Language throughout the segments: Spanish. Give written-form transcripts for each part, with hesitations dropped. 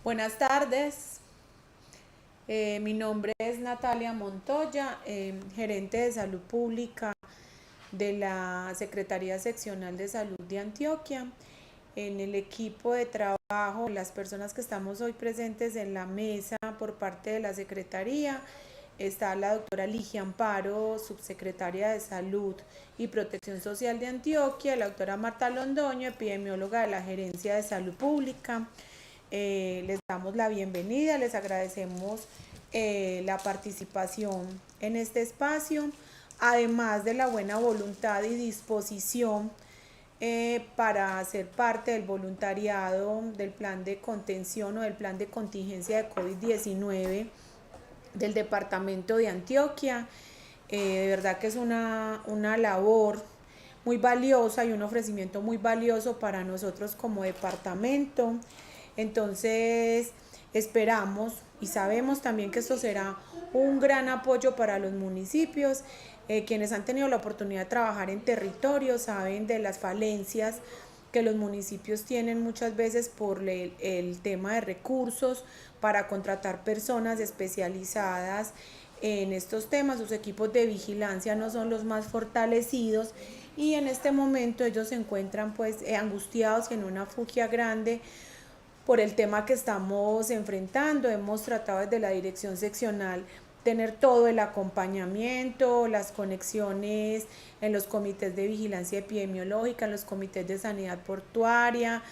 Buenas tardes, mi nombre es Natalia Montoya, gerente de salud pública de la Secretaría Seccional de Salud de Antioquia. En el equipo de trabajo, las personas que estamos hoy presentes en la mesa por parte de la Secretaría, está la doctora Ligia Amparo, subsecretaria de Salud y Protección Social de Antioquia, la doctora Marta Londoño, epidemióloga de la Gerencia de Salud Pública. Les damos la bienvenida, les agradecemos la participación en este espacio, además de la buena voluntad y disposición para ser parte del voluntariado del plan de contención o del plan de contingencia de COVID-19 del departamento de Antioquia. De verdad que es una labor muy valiosa y un ofrecimiento muy valioso para nosotros como departamento. Entonces, esperamos y sabemos también que esto será un gran apoyo para los municipios. Quienes han tenido la oportunidad de trabajar en territorio saben de las falencias que los municipios tienen muchas veces por el tema de recursos para contratar personas especializadas en estos temas. Sus equipos de vigilancia no son los más fortalecidos y en este momento ellos se encuentran pues angustiados en una fugia grande por el tema que estamos enfrentando. Hemos tratado desde la dirección seccional tener todo el acompañamiento, las conexiones en los comités de vigilancia epidemiológica, en los comités de sanidad portuaria,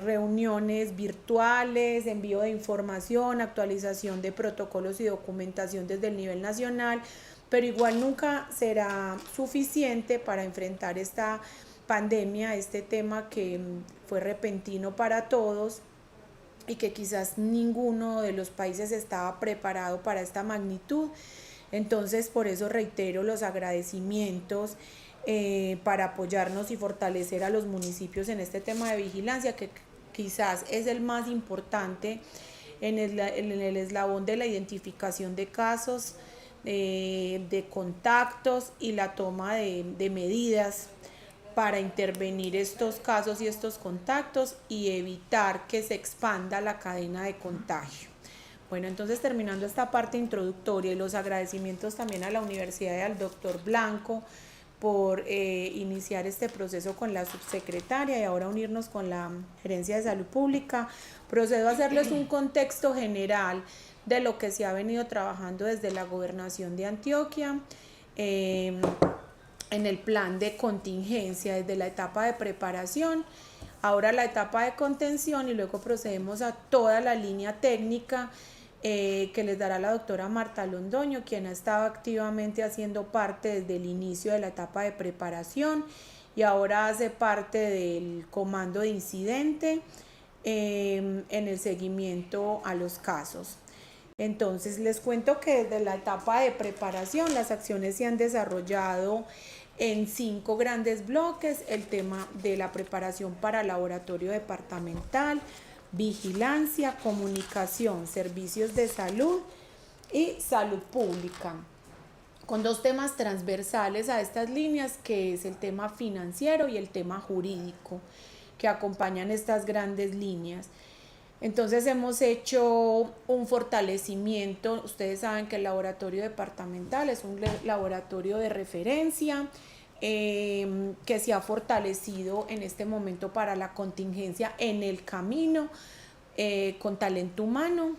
reuniones virtuales, envío de información, actualización de protocolos y documentación desde el nivel nacional, pero igual nunca será suficiente para enfrentar esta pandemia, este tema que fue repentino para todos y que quizás ninguno de los países estaba preparado para esta magnitud. Entonces, por eso reitero los agradecimientos para apoyarnos y fortalecer a los municipios en este tema de vigilancia, que quizás es el más importante en el eslabón de la identificación de casos, de contactos y la toma de medidas para intervenir estos casos y estos contactos y evitar que se expanda la cadena de contagio. Bueno, entonces terminando esta parte introductoria y los agradecimientos también a la universidad y al doctor Blanco por iniciar este proceso con la subsecretaria y ahora unirnos con la Gerencia de Salud Pública, procedo a hacerles un contexto general de lo que se ha venido trabajando desde la gobernación de Antioquia. En el plan de contingencia, desde la etapa de preparación, ahora la etapa de contención y luego procedemos a toda la línea técnica que les dará la doctora Marta Londoño, quien ha estado activamente haciendo parte desde el inicio de la etapa de preparación y ahora hace parte del comando de incidente en el seguimiento a los casos. Entonces les cuento que desde la etapa de preparación las acciones se han desarrollado en 5 grandes bloques: el tema de la preparación para laboratorio departamental, vigilancia, comunicación, servicios de salud y salud pública, con 2 temas transversales a estas líneas, que es el tema financiero y el tema jurídico, que acompañan estas grandes líneas. Entonces hemos hecho un fortalecimiento. Ustedes saben que el laboratorio departamental es un laboratorio de referencia que se ha fortalecido en este momento para la contingencia en el camino, con talento humano,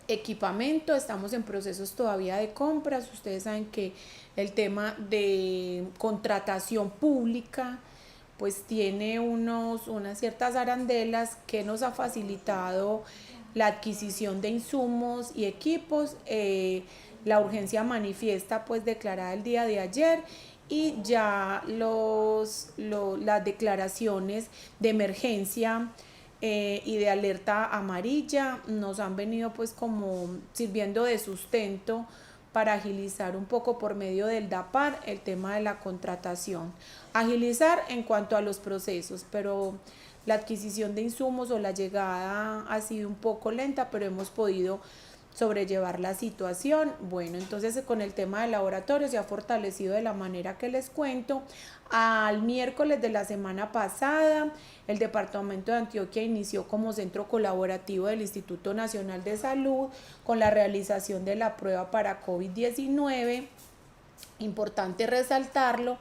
equipamiento. Estamos en procesos todavía de compras. Ustedes saben que el tema de contratación pública pues tiene unas ciertas arandelas que nos ha facilitado la adquisición de insumos y equipos. La urgencia manifiesta pues declarada el día de ayer y ya las declaraciones de emergencia y de alerta amarilla nos han venido pues como sirviendo de sustento para agilizar un poco por medio del DAPAR el tema de la contratación. Agilizar en cuanto a los procesos, pero la adquisición de insumos o la llegada ha sido un poco lenta, pero hemos podido sobrellevar la situación. Bueno, entonces con el tema del laboratorio se ha fortalecido de la manera que les cuento. Al miércoles de la semana pasada, el Departamento de Antioquia inició como centro colaborativo del Instituto Nacional de Salud con la realización de la prueba para COVID-19. Importante resaltarlo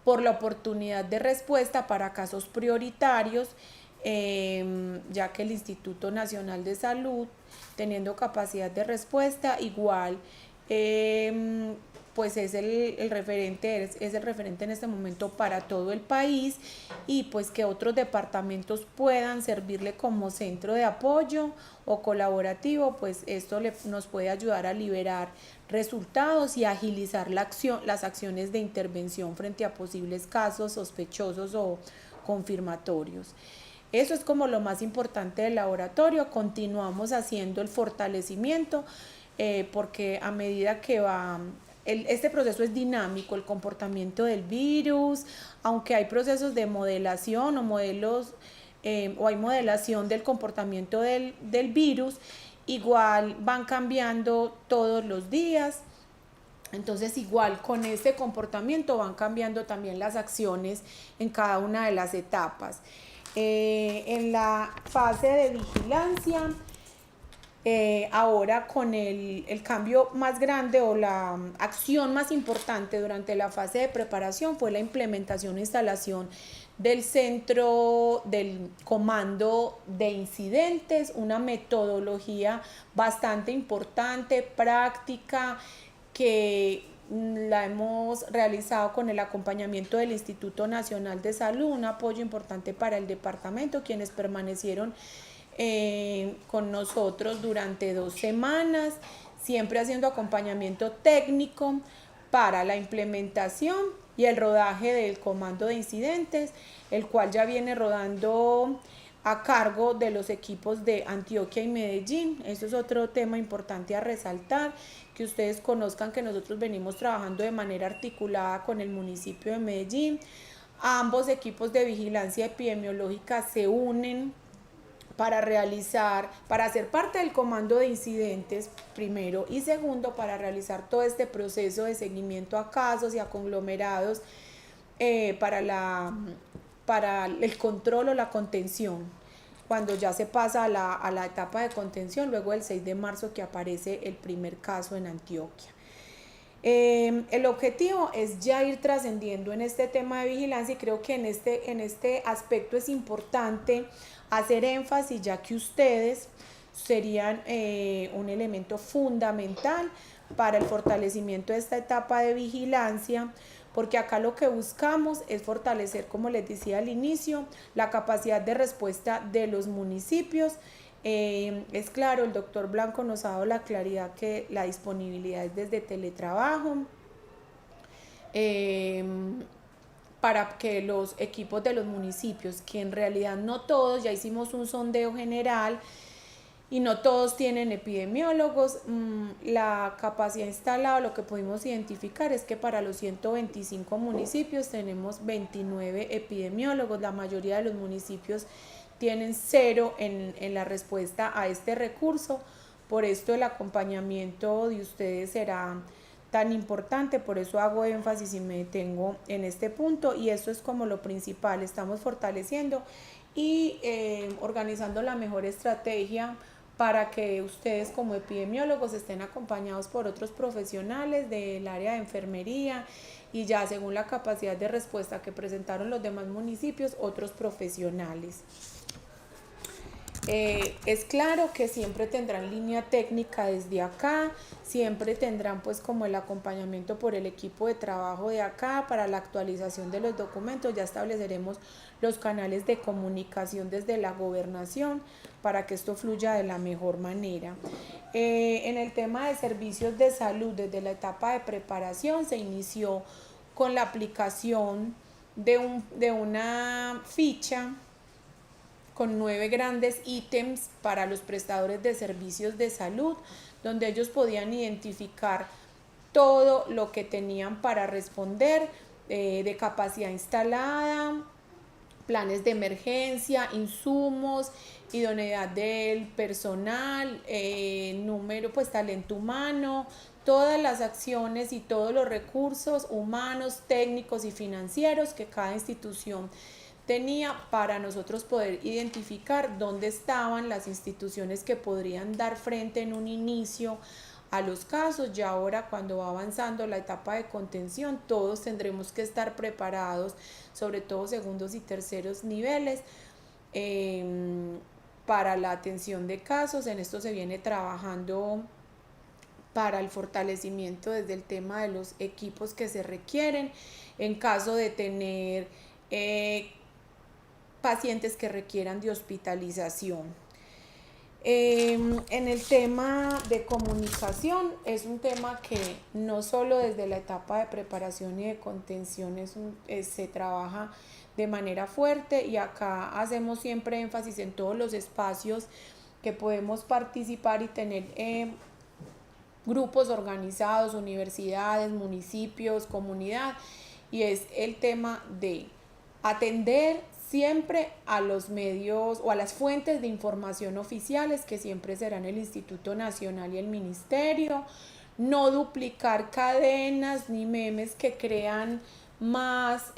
por la oportunidad de respuesta para casos prioritarios, ya que el Instituto Nacional de Salud, teniendo capacidad de respuesta, igual pues es el referente, es el referente en este momento para todo el país, y pues que otros departamentos puedan servirle como centro de apoyo o colaborativo, pues esto nos puede ayudar a liberar resultados y agilizar las acciones de intervención frente a posibles casos sospechosos o confirmatorios. Eso es como lo más importante del laboratorio. Continuamos haciendo el fortalecimiento porque a medida que va, este proceso es dinámico, el comportamiento del virus, aunque hay procesos de modelación o modelos o hay modelación del comportamiento del virus, igual van cambiando todos los días. Entonces igual con este comportamiento van cambiando también las acciones en cada una de las etapas. En la fase de vigilancia, ahora con el cambio más grande o la acción más importante durante la fase de preparación fue la implementación e instalación del centro del comando de incidentes, una metodología bastante importante, práctica, que la hemos realizado con el acompañamiento del Instituto Nacional de Salud, un apoyo importante para el departamento, quienes permanecieron con nosotros durante 2 semanas, siempre haciendo acompañamiento técnico para la implementación y el rodaje del comando de incidentes, el cual ya viene rodando a cargo de los equipos de Antioquia y Medellín. Eso es otro tema importante a resaltar, que ustedes conozcan que nosotros venimos trabajando de manera articulada con el municipio de Medellín. Ambos equipos de vigilancia epidemiológica se unen para hacer parte del comando de incidentes, primero, y segundo, para realizar todo este proceso de seguimiento a casos y a conglomerados para el control o la contención, cuando ya se pasa a la etapa de contención, luego del 6 de marzo que aparece el primer caso en Antioquia. El objetivo es ya ir trascendiendo en este tema de vigilancia, y creo que en este aspecto es importante hacer énfasis, ya que ustedes serían un elemento fundamental para el fortalecimiento de esta etapa de vigilancia, porque acá lo que buscamos es fortalecer, como les decía al inicio, la capacidad de respuesta de los municipios. Es claro, el doctor Blanco nos ha dado la claridad que la disponibilidad es desde teletrabajo, para que los equipos de los municipios, que en realidad no todos, ya hicimos un sondeo general y no todos tienen epidemiólogos, la capacidad instalada, lo que pudimos identificar es que para los 125 municipios tenemos 29 epidemiólogos. La mayoría de los municipios tienen 0 en la respuesta a este recurso. Por esto el acompañamiento de ustedes será tan importante, por eso hago énfasis y me detengo en este punto, y eso es como lo principal. Estamos fortaleciendo y organizando la mejor estrategia para que ustedes como epidemiólogos estén acompañados por otros profesionales del área de enfermería, y ya según la capacidad de respuesta que presentaron los demás municipios, otros profesionales. Es claro que siempre tendrán línea técnica desde acá, siempre tendrán pues como el acompañamiento por el equipo de trabajo de acá para la actualización de los documentos. Ya estableceremos los canales de comunicación desde la gobernación para que esto fluya de la mejor manera. En el tema de servicios de salud, desde la etapa de preparación se inició con la aplicación de una ficha con 9 grandes ítems para los prestadores de servicios de salud, donde ellos podían identificar todo lo que tenían para responder, de capacidad instalada, planes de emergencia, insumos, idoneidad del personal, número, pues talento humano, todas las acciones y todos los recursos humanos, técnicos y financieros que cada institución tenía para nosotros poder identificar dónde estaban las instituciones que podrían dar frente en un inicio a los casos. Ya ahora, cuando va avanzando la etapa de contención, todos tendremos que estar preparados, sobre todo segundos y terceros niveles, para la atención de casos. En esto se viene trabajando para el fortalecimiento desde el tema de los equipos que se requieren en caso de tener pacientes que requieran de hospitalización. En el tema de comunicación es un tema que no solo desde la etapa de preparación y de contención se trabaja de manera fuerte, y acá hacemos siempre énfasis en todos los espacios que podemos participar y tener grupos organizados, universidades, municipios, comunidad, y es el tema de atender siempre a los medios o a las fuentes de información oficiales, que siempre serán el Instituto Nacional y el Ministerio, no duplicar cadenas ni memes que crean más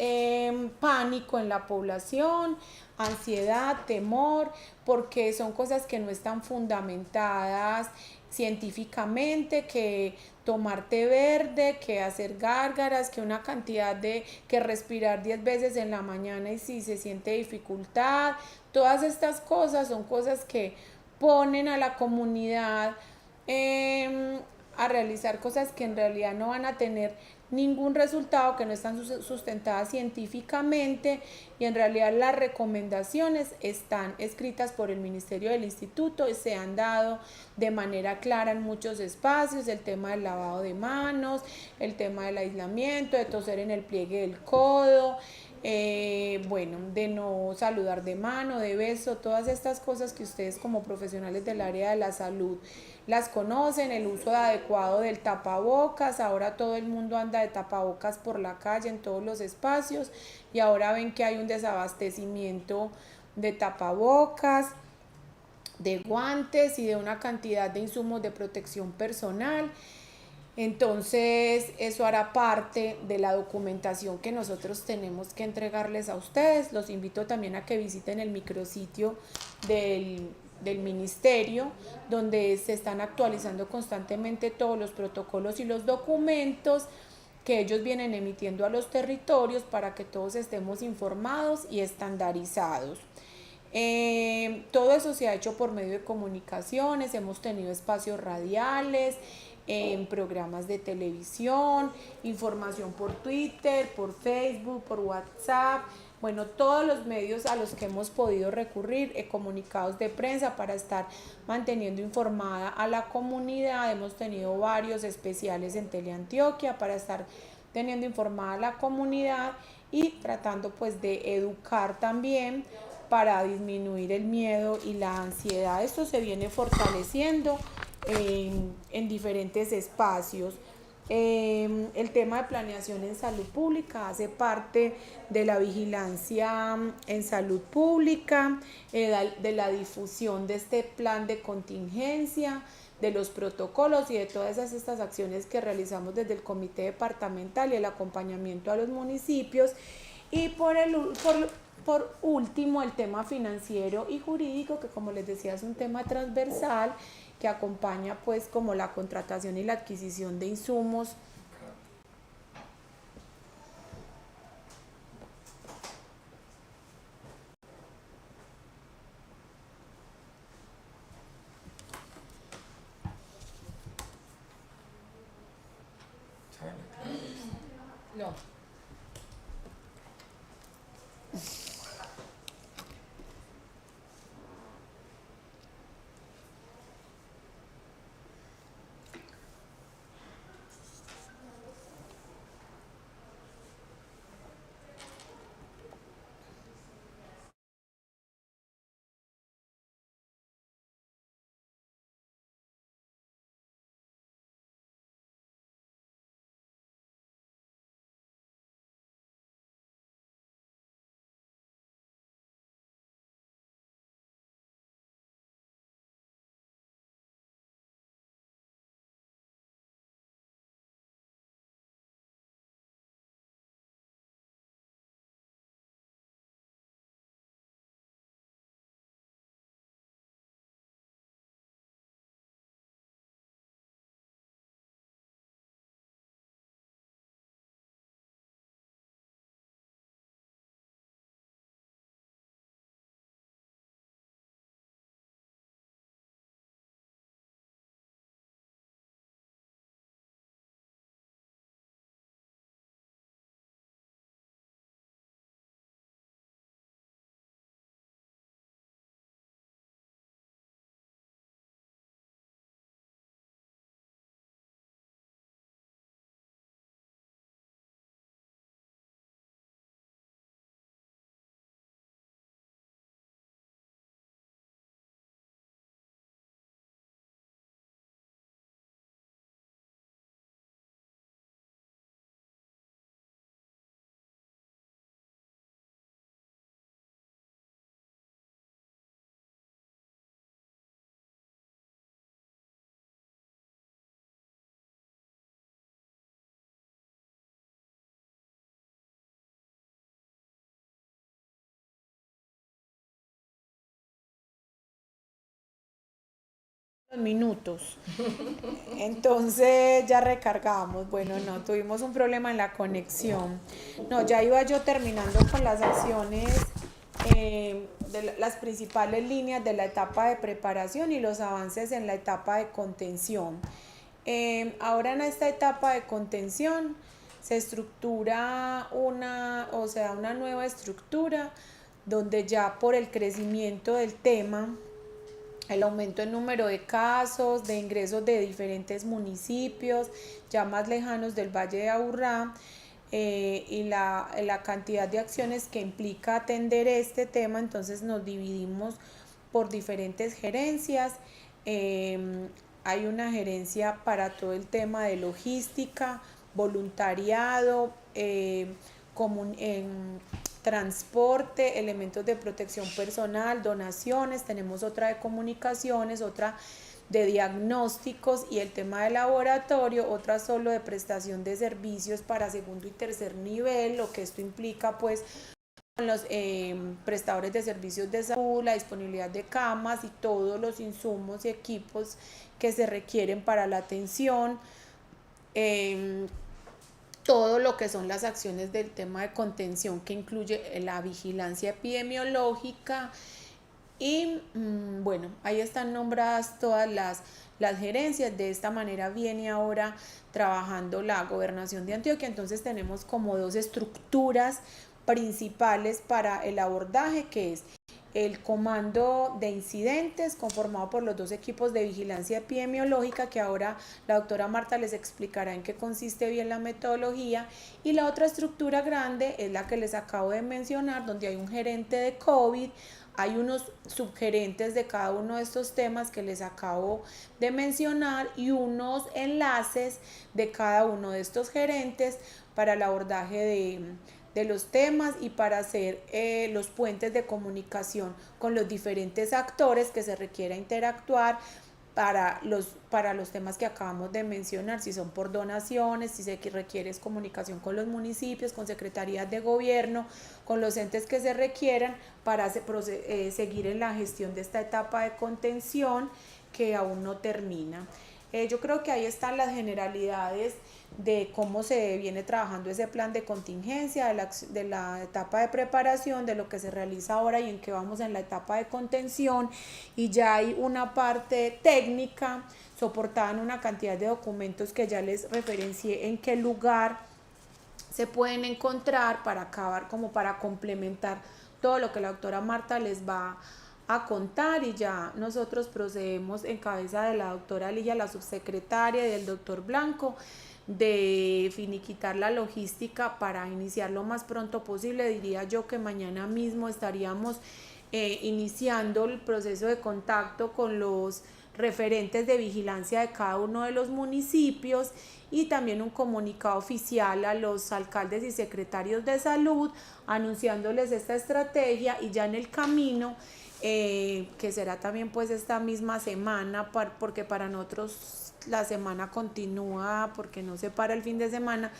pánico en la población, ansiedad, temor, porque son cosas que no están fundamentadas científicamente, que tomar té verde, que hacer gárgaras, que una cantidad de, que respirar 10 veces en la mañana y si se siente dificultad, todas estas cosas son cosas que ponen a la comunidad a realizar cosas que en realidad no van a tener ningún resultado, que no están sustentadas científicamente, y en realidad las recomendaciones están escritas por el Ministerio del Instituto y se han dado de manera clara en muchos espacios: el tema del lavado de manos, el tema del aislamiento, de toser en el pliegue del codo, bueno, de no saludar de mano, de beso, todas estas cosas que ustedes como profesionales del área de la salud las conocen, el uso adecuado del tapabocas. Ahora todo el mundo anda de tapabocas por la calle, en todos los espacios, y ahora ven que hay un desabastecimiento de tapabocas, de guantes y de una cantidad de insumos de protección personal. Entonces eso hará parte de la documentación que nosotros tenemos que entregarles a ustedes. Los invito también a que visiten el micrositio del ministerio, donde se están actualizando constantemente todos los protocolos y los documentos que ellos vienen emitiendo a los territorios, para que todos estemos informados y estandarizados. Todo eso se ha hecho por medio de comunicaciones, hemos tenido espacios radiales, en programas de televisión, información por Twitter, por Facebook, por WhatsApp, bueno, todos los medios a los que hemos podido recurrir, comunicados de prensa, para estar manteniendo informada a la comunidad. Hemos tenido varios especiales en Teleantioquia para estar teniendo informada a la comunidad y tratando pues de educar también para disminuir el miedo y la ansiedad. Esto se viene fortaleciendo en diferentes espacios. El tema de planeación en salud pública hace parte de la vigilancia en salud pública, de la difusión de este plan de contingencia, de los protocolos y de todas estas acciones que realizamos desde el comité departamental y el acompañamiento a los municipios. Y por último, el tema financiero y jurídico, que como les decía es un tema transversal, que acompaña pues como la contratación y la adquisición de insumos no minutos. Entonces ya recargamos. Bueno, no, tuvimos un problema en la conexión. No, ya iba yo terminando con las acciones de las principales líneas de la etapa de preparación y los avances en la etapa de contención. Ahora en esta etapa de contención se estructura una nueva estructura donde ya por el crecimiento del tema, el aumento en número de casos, de ingresos de diferentes municipios, ya más lejanos del Valle de Aburrá, y la cantidad de acciones que implica atender este tema, entonces nos dividimos por diferentes gerencias. Hay una gerencia para todo el tema de logística, voluntariado, transporte, elementos de protección personal, donaciones, tenemos otra de comunicaciones, otra de diagnósticos y el tema de laboratorio, otra solo de prestación de servicios para segundo y tercer nivel, lo que esto implica pues con los prestadores de servicios de salud, la disponibilidad de camas y todos los insumos y equipos que se requieren para la atención, todo lo que son las acciones del tema de contención que incluye la vigilancia epidemiológica y bueno, ahí están nombradas todas las gerencias. De esta manera viene ahora trabajando la Gobernación de Antioquia, entonces tenemos como dos estructuras principales para el abordaje, que es el comando de incidentes conformado por los dos equipos de vigilancia epidemiológica, que ahora la doctora Marta les explicará en qué consiste bien la metodología, y la otra estructura grande es la que les acabo de mencionar, donde hay un gerente de COVID, hay unos subgerentes de cada uno de estos temas que les acabo de mencionar y unos enlaces de cada uno de estos gerentes para el abordaje de los temas y para hacer los puentes de comunicación con los diferentes actores que se requiera interactuar para los temas que acabamos de mencionar, si son por donaciones, si se requiere comunicación con los municipios, con secretarías de gobierno, con los entes que se requieran para seguir en la gestión de esta etapa de contención que aún no termina. Yo creo que ahí están las generalidades de cómo se viene trabajando ese plan de contingencia, de la etapa de preparación, de lo que se realiza ahora y en qué vamos en la etapa de contención, y ya hay una parte técnica soportada en una cantidad de documentos que ya les referencié en qué lugar se pueden encontrar para acabar, como para complementar todo lo que la doctora Marta les va a contar, y ya nosotros procedemos en cabeza de la doctora Ligia, la subsecretaria, y del doctor Blanco, de finiquitar la logística para iniciar lo más pronto posible. Diría yo que mañana mismo estaríamos iniciando el proceso de contacto con los referentes de vigilancia de cada uno de los municipios, y también un comunicado oficial a los alcaldes y secretarios de salud anunciándoles esta estrategia, y ya en el camino que será también pues esta misma semana, porque para nosotros la semana continúa porque no se para el fin de semana,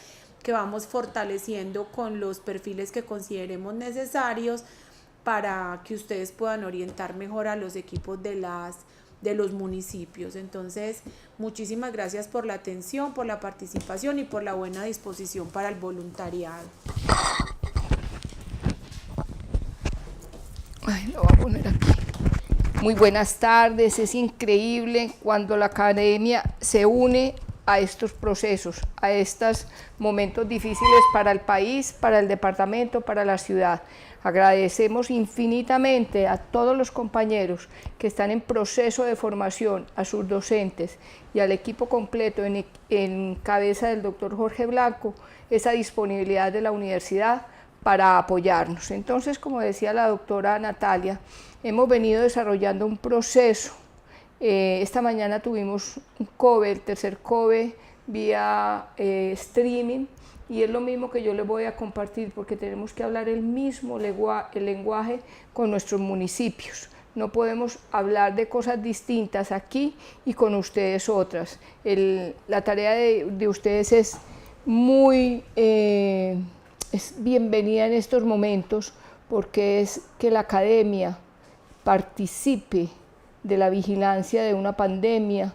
que vamos fortaleciendo con los perfiles que consideremos necesarios para que ustedes puedan orientar mejor a los equipos de los municipios. Entonces, muchísimas gracias por la atención, por la participación y por la buena disposición para el voluntariado. Lo voy a poner aquí. Muy buenas tardes. Es increíble cuando la academia se une a estos procesos, a estos momentos difíciles para el país, para el departamento, para la ciudad. Agradecemos infinitamente a todos los compañeros que están en proceso de formación, a sus docentes y al equipo completo en cabeza del doctor Jorge Blanco, esa disponibilidad de la universidad para apoyarnos. Entonces, como decía la doctora Natalia, hemos venido desarrollando un proceso. Esta mañana tuvimos un COBE, el tercer COBE, vía streaming, y es lo mismo que yo les voy a compartir, porque tenemos que hablar el mismo lenguaje con nuestros municipios. No podemos hablar de cosas distintas aquí y con ustedes otras. La tarea de ustedes es muy es bienvenida en estos momentos, porque es que la academia participe de la vigilancia de una pandemia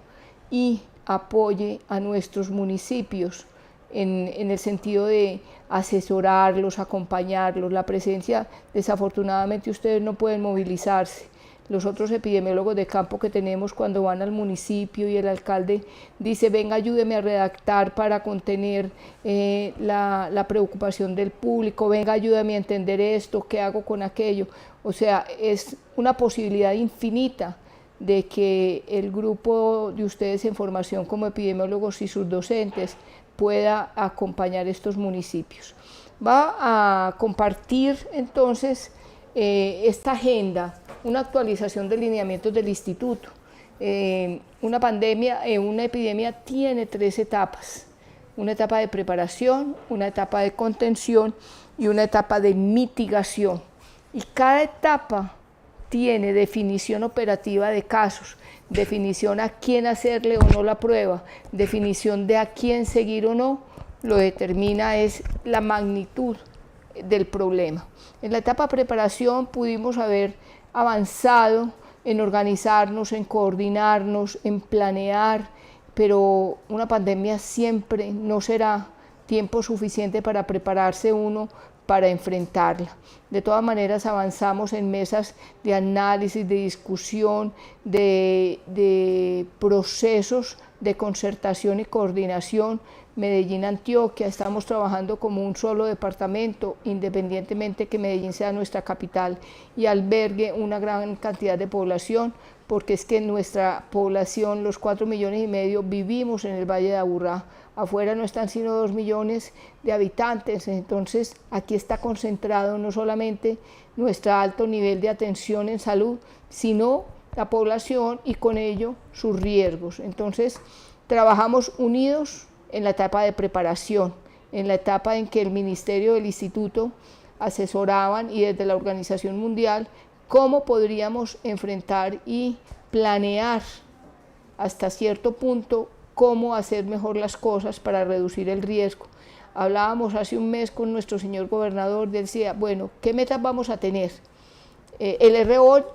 y apoye a nuestros municipios en el sentido de asesorarlos, acompañarlos. La presencia, desafortunadamente ustedes no pueden movilizarse. Los otros epidemiólogos de campo que tenemos, cuando van al municipio y el alcalde dice, venga, ayúdeme a redactar para contener la preocupación del público, venga, ayúdame a entender esto, ¿qué hago con aquello? O sea, es una posibilidad infinita de que el grupo de ustedes en formación como epidemiólogos y sus docentes pueda acompañar estos municipios. Va a compartir entonces esta agenda, una actualización de lineamientos del instituto. Una epidemia tiene 3 etapas: una etapa de preparación, una etapa de contención y una etapa de mitigación. Y cada etapa tiene definición operativa de casos, definición a quién hacerle o no la prueba, definición de a quién seguir o no. Lo determina es la magnitud del problema. En la etapa de preparación pudimos haber avanzado en organizarnos, en coordinarnos, en planear, pero una pandemia siempre no será tiempo suficiente para prepararse uno para enfrentarla. De todas maneras avanzamos en mesas de análisis, de discusión, de procesos de concertación y coordinación. Medellín, Antioquia, estamos trabajando como un solo departamento, independientemente que Medellín sea nuestra capital y albergue una gran cantidad de población, porque es que nuestra población, los 4,5 millones, vivimos en el Valle de Aburrá. Afuera no están sino 2 millones de habitantes, entonces aquí está concentrado no solamente nuestro alto nivel de atención en salud, sino la población y con ello sus riesgos. Entonces trabajamos unidos en la etapa de preparación, en la etapa en que el ministerio del instituto asesoraban y desde la Organización Mundial cómo podríamos enfrentar y planear hasta cierto punto cómo hacer mejor las cosas para reducir el riesgo. Hablábamos hace un mes con nuestro señor gobernador, decía, bueno, ¿qué metas vamos a tener? El RO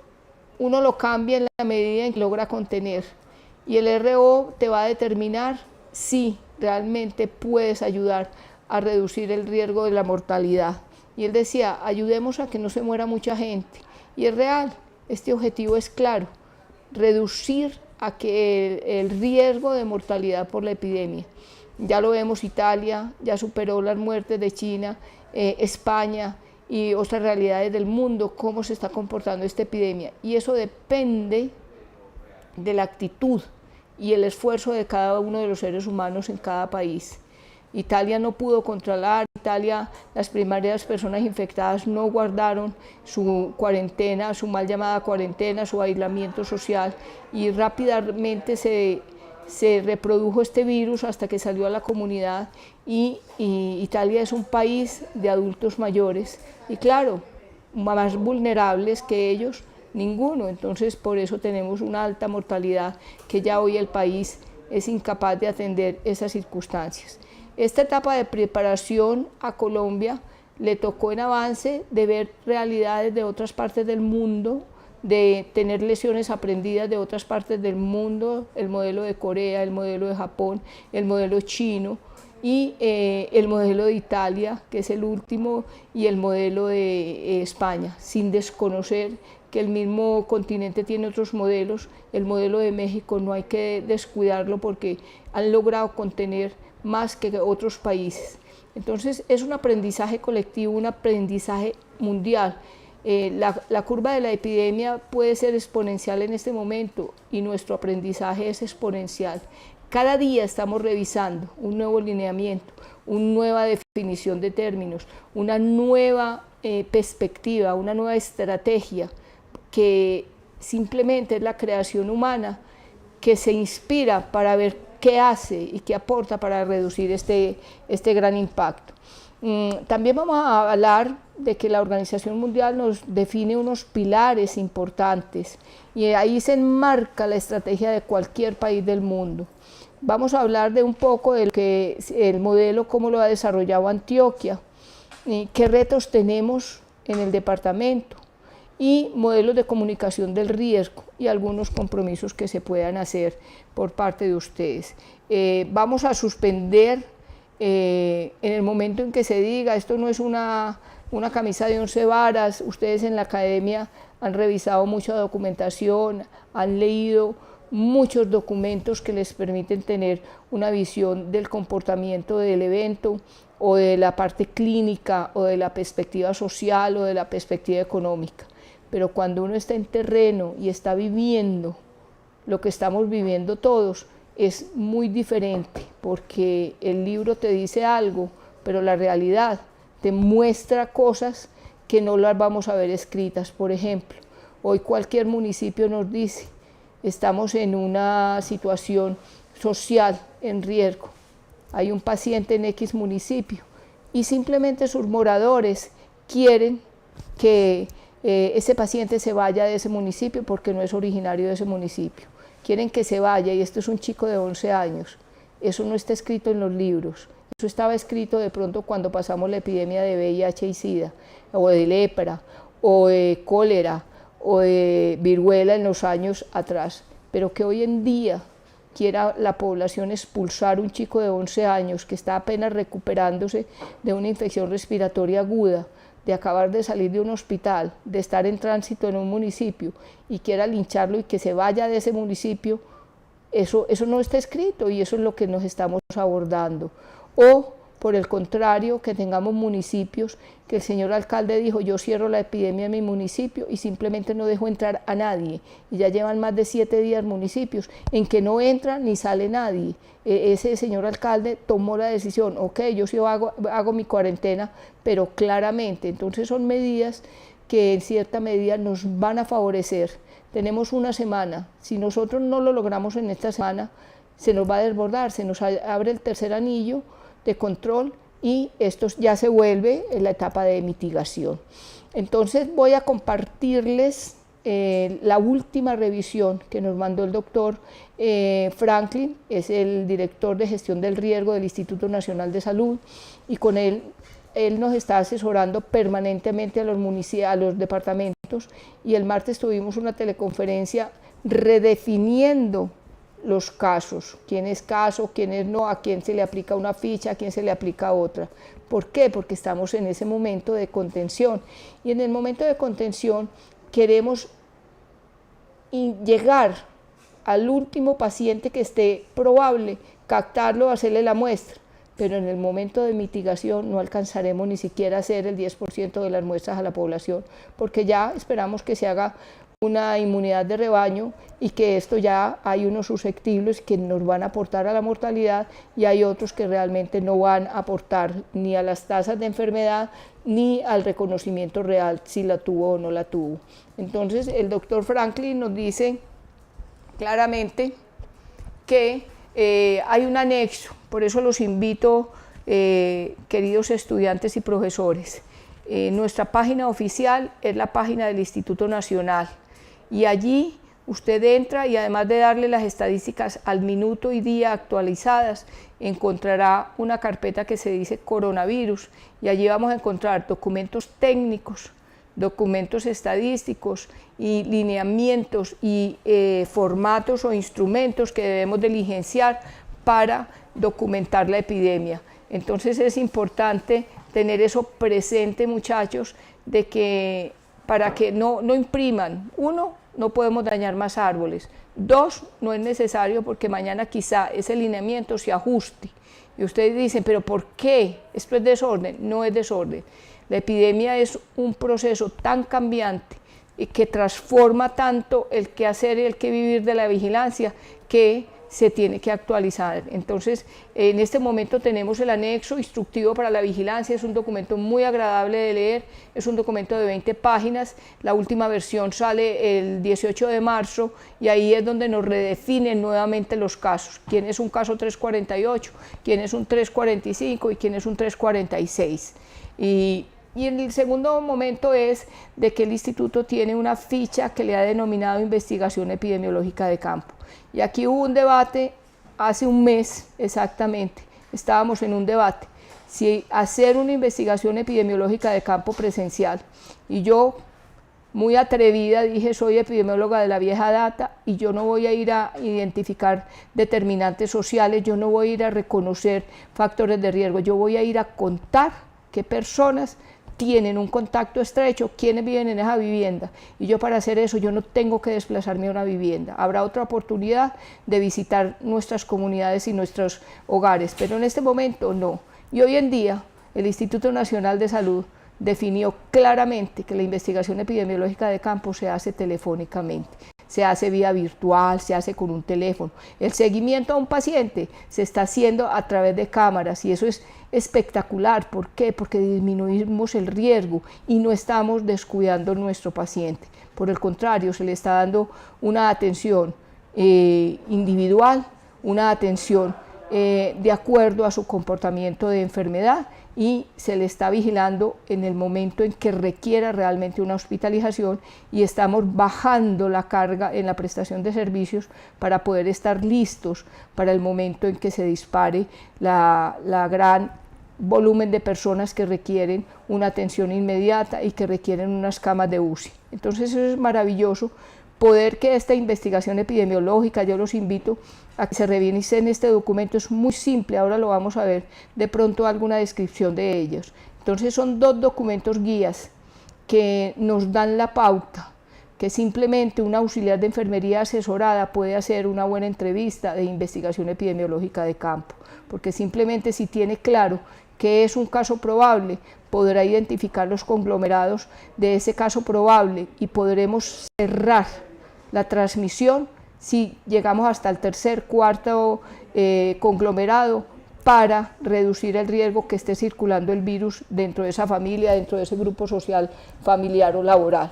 uno lo cambia en la medida en que logra contener, y el RO te va a determinar si realmente puedes ayudar a reducir el riesgo de la mortalidad. Y él decía, ayudemos a que no se muera mucha gente. Y es real, este objetivo es claro, reducir a que el riesgo de mortalidad por la epidemia. Ya lo vemos, Italia ya superó las muertes de China, España y otras realidades del mundo, cómo se está comportando esta epidemia. Y eso depende de la actitud y el esfuerzo de cada uno de los seres humanos en cada país. Italia no pudo controlar, las primeras personas infectadas no guardaron su cuarentena, su mal llamada cuarentena, su aislamiento social, y rápidamente se reprodujo este virus hasta que salió a la comunidad, y Italia es un país de adultos mayores, y claro, más vulnerables que ellos, ninguno. Entonces por eso tenemos una alta mortalidad que ya hoy el país es incapaz de atender esas circunstancias. Esta etapa de preparación a Colombia le tocó en avance de ver realidades de otras partes del mundo, de tener lecciones aprendidas de otras partes del mundo, el modelo de Corea, el modelo de Japón, el modelo chino y el modelo de Italia, que es el último, y el modelo de España, sin desconocer que el mismo continente tiene otros modelos. El modelo de México no hay que descuidarlo porque han logrado contener más que otros países. Entonces es un aprendizaje colectivo, un aprendizaje mundial. La curva de la epidemia puede ser exponencial en este momento y nuestro aprendizaje es exponencial. Cada día estamos revisando un nuevo lineamiento, una nueva definición de términos, una nueva perspectiva, una nueva estrategia que simplemente es la creación humana que se inspira para ver qué hace y qué aporta para reducir este gran impacto. También vamos a hablar de que la Organización Mundial nos define unos pilares importantes y ahí se enmarca la estrategia de cualquier país del mundo. Vamos a hablar de un poco del modelo, cómo lo ha desarrollado Antioquia, qué retos tenemos en el departamento y modelos de comunicación del riesgo y algunos compromisos que se puedan hacer por parte de ustedes. Vamos a suspender en el momento en que se diga, esto no es una camisa de 11 varas, ustedes en la academia han revisado mucha documentación, han leído muchos documentos que les permiten tener una visión del comportamiento del evento o de la parte clínica o de la perspectiva social o de la perspectiva económica. Pero cuando uno está en terreno y está viviendo lo que estamos viviendo todos, es muy diferente, porque el libro te dice algo, pero la realidad te muestra cosas que no las vamos a ver escritas. Por ejemplo, hoy cualquier municipio nos dice, estamos en una situación social en riesgo, hay un paciente en X municipio y simplemente sus moradores quieren que ese paciente se vaya de ese municipio porque no es originario de ese municipio, quieren que se vaya y este es un chico de 11 años, eso no está escrito en los libros. Eso estaba escrito de pronto cuando pasamos la epidemia de VIH y SIDA, o de lepra, o de cólera, o de viruela en los años atrás, pero que hoy en día quiera la población expulsar un chico de 11 años que está apenas recuperándose de una infección respiratoria aguda, de acabar de salir de un hospital, de estar en tránsito en un municipio y quiera lincharlo y que se vaya de ese municipio, eso no está escrito y eso es lo que nos estamos abordando. O, por el contrario, que tengamos municipios que el señor alcalde dijo, yo cierro la epidemia en mi municipio y simplemente no dejo entrar a nadie. Y ya llevan más de 7 días municipios en que no entra ni sale nadie. Ese señor alcalde tomó la decisión, ok, yo sí hago mi cuarentena, pero claramente. Entonces son medidas que en cierta medida nos van a favorecer. Tenemos una semana, si nosotros no lo logramos en esta semana, se nos va a desbordar, se nos abre el tercer anillo de control y esto ya se vuelve en la etapa de mitigación. Entonces voy a compartirles la última revisión que nos mandó el doctor Franklin, es el director de gestión del riesgo del Instituto Nacional de Salud, y con él nos está asesorando permanentemente a los departamentos, y el martes tuvimos una teleconferencia redefiniendo los casos, quién es caso, quién es no, a quién se le aplica una ficha, a quién se le aplica otra. ¿Por qué? Porque estamos en ese momento de contención, y en el momento de contención queremos llegar al último paciente que esté probable, captarlo, hacerle la muestra, pero en el momento de mitigación no alcanzaremos ni siquiera a hacer el 10% de las muestras a la población, porque ya esperamos que se haga una inmunidad de rebaño y que esto ya hay unos susceptibles que nos van a aportar a la mortalidad y hay otros que realmente no van a aportar ni a las tasas de enfermedad ni al reconocimiento real si la tuvo o no la tuvo. Entonces el doctor Franklin nos dice claramente que hay un anexo, por eso los invito, queridos estudiantes y profesores. Nuestra página oficial es la página del Instituto Nacional, y allí usted entra y además de darle las estadísticas al minuto y día actualizadas, encontrará una carpeta que se dice coronavirus, y allí vamos a encontrar documentos técnicos, documentos estadísticos y lineamientos y formatos o instrumentos que debemos diligenciar para documentar la epidemia. Entonces es importante tener eso presente, muchachos, de que para que no impriman. 1, no podemos dañar más árboles. 2, no es necesario porque mañana quizá ese lineamiento se ajuste. Y ustedes dicen, ¿pero por qué? ¿Esto es desorden? No es desorden. La epidemia es un proceso tan cambiante y que transforma tanto el quehacer y el que vivir de la vigilancia que se tiene que actualizar. Entonces, en este momento tenemos el anexo instructivo para la vigilancia, es un documento muy agradable de leer, es un documento de 20 páginas, la última versión sale el 18 de marzo y ahí es donde nos redefinen nuevamente los casos, quién es un caso 348, quién es un 345 y quién es un 346. Y en el segundo momento es de que el instituto tiene una ficha que le ha denominado investigación epidemiológica de campo. Y aquí hubo un debate hace un mes exactamente, estábamos en un debate, si hacer una investigación epidemiológica de campo presencial. Y yo muy atrevida, dije soy epidemióloga de la vieja data y yo no voy a ir a identificar determinantes sociales, yo no voy a ir a reconocer factores de riesgo, yo voy a ir a contar qué personas tienen un contacto estrecho, quiénes viven en esa vivienda, y yo para hacer eso yo no tengo que desplazarme a una vivienda. Habrá otra oportunidad de visitar nuestras comunidades y nuestros hogares, pero en este momento no. Y hoy en día el Instituto Nacional de Salud definió claramente que la investigación epidemiológica de campo se hace telefónicamente, se hace vía virtual, se hace con un teléfono. El seguimiento a un paciente se está haciendo a través de cámaras y eso es espectacular. ¿Por qué? Porque disminuimos el riesgo y no estamos descuidando a nuestro paciente. Por el contrario, se le está dando una atención individual, una atención de acuerdo a su comportamiento de enfermedad y se le está vigilando en el momento en que requiera realmente una hospitalización y estamos bajando la carga en la prestación de servicios para poder estar listos para el momento en que se dispare la gran volumen de personas que requieren una atención inmediata y que requieren unas camas de UCI. Entonces eso es maravilloso, poder que esta investigación epidemiológica, yo los invito a que se revisen este documento, es muy simple, ahora lo vamos a ver de pronto alguna descripción de ellos. Entonces son 2 documentos guías que nos dan la pauta, que simplemente un auxiliar de enfermería asesorada puede hacer una buena entrevista de investigación epidemiológica de campo, porque simplemente si tiene claro que es un caso probable, podrá identificar los conglomerados de ese caso probable y podremos cerrar la transmisión si llegamos hasta el tercer, cuarto conglomerado para reducir el riesgo que esté circulando el virus dentro de esa familia, dentro de ese grupo social, familiar o laboral.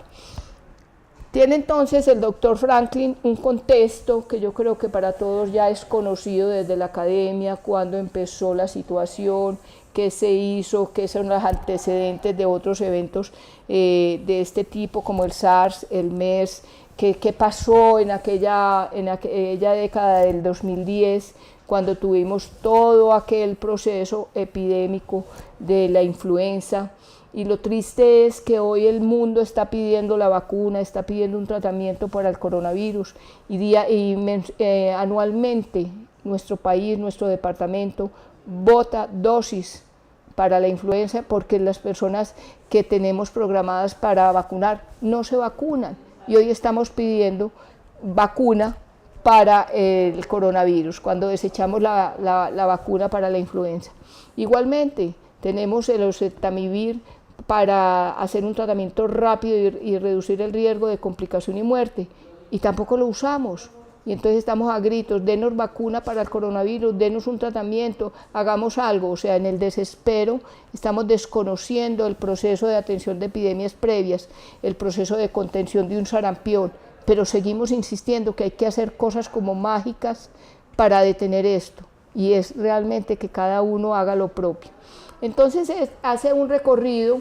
Tiene entonces el doctor Franklin un contexto que yo creo que para todos ya es conocido desde la academia, cuando empezó la situación, qué se hizo, qué son los antecedentes de otros eventos de este tipo como el SARS, el MERS, qué pasó en aquella década del 2010, cuando tuvimos todo aquel proceso epidémico de la influenza. Y lo triste es que hoy el mundo está pidiendo la vacuna, está pidiendo un tratamiento para el coronavirus y anualmente nuestro país, nuestro departamento bota dosis para la influenza porque las personas que tenemos programadas para vacunar no se vacunan y hoy estamos pidiendo vacuna para el coronavirus cuando desechamos la vacuna para la influenza. Igualmente tenemos el oseltamivir para hacer un tratamiento rápido y reducir el riesgo de complicación y muerte, y tampoco lo usamos. Y entonces estamos a gritos, denos vacuna para el coronavirus, denos un tratamiento, hagamos algo. O sea, en el desespero estamos desconociendo el proceso de atención de epidemias previas, el proceso de contención de un sarampión, pero seguimos insistiendo que hay que hacer cosas como mágicas para detener esto, y es realmente que cada uno haga lo propio. Entonces hace un recorrido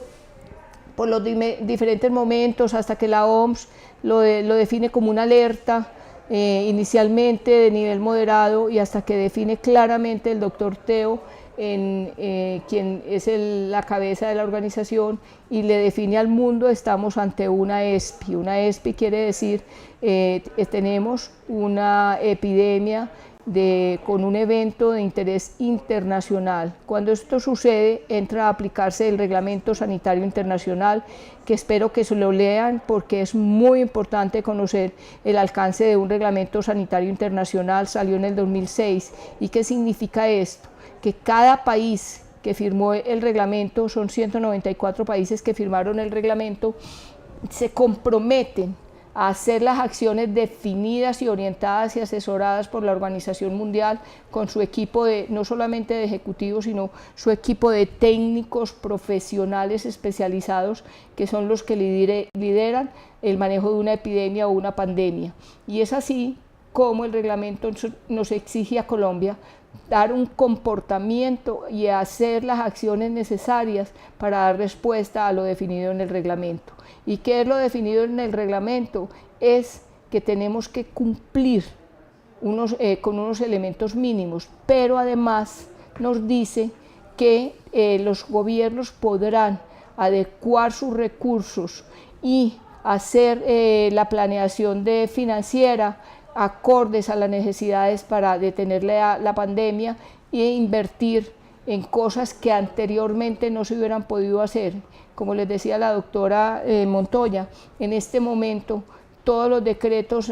por los diferentes momentos hasta que la OMS lo define como una alerta, inicialmente de nivel moderado, y hasta que define claramente el doctor Teo, quien es la cabeza de la organización, y le define al mundo, estamos ante una ESPI. Una ESPI quiere decir, tenemos una epidemia con un evento de interés internacional. Cuando esto sucede, entra a aplicarse el Reglamento Sanitario Internacional, que espero que se lo lean porque es muy importante conocer el alcance de un Reglamento Sanitario Internacional. Salió en el 2006. ¿Y qué significa esto? Que cada país que firmó el reglamento, son 194 países que firmaron el reglamento, se comprometen a hacer las acciones definidas y orientadas y asesoradas por la Organización Mundial con su equipo no solamente de ejecutivos, sino su equipo de técnicos profesionales especializados, que son los que lideran el manejo de una epidemia o una pandemia. Y es así como el reglamento nos exige a Colombia dar un comportamiento y hacer las acciones necesarias para dar respuesta a lo definido en el reglamento. ¿Y qué es lo definido en el reglamento? Es que tenemos que cumplir con unos elementos mínimos, pero además nos dice que los gobiernos podrán adecuar sus recursos y hacer la planeación financiera acordes a las necesidades para detener la pandemia e invertir en cosas que anteriormente no se hubieran podido hacer. Como les decía la doctora Montoya, en este momento todos los decretos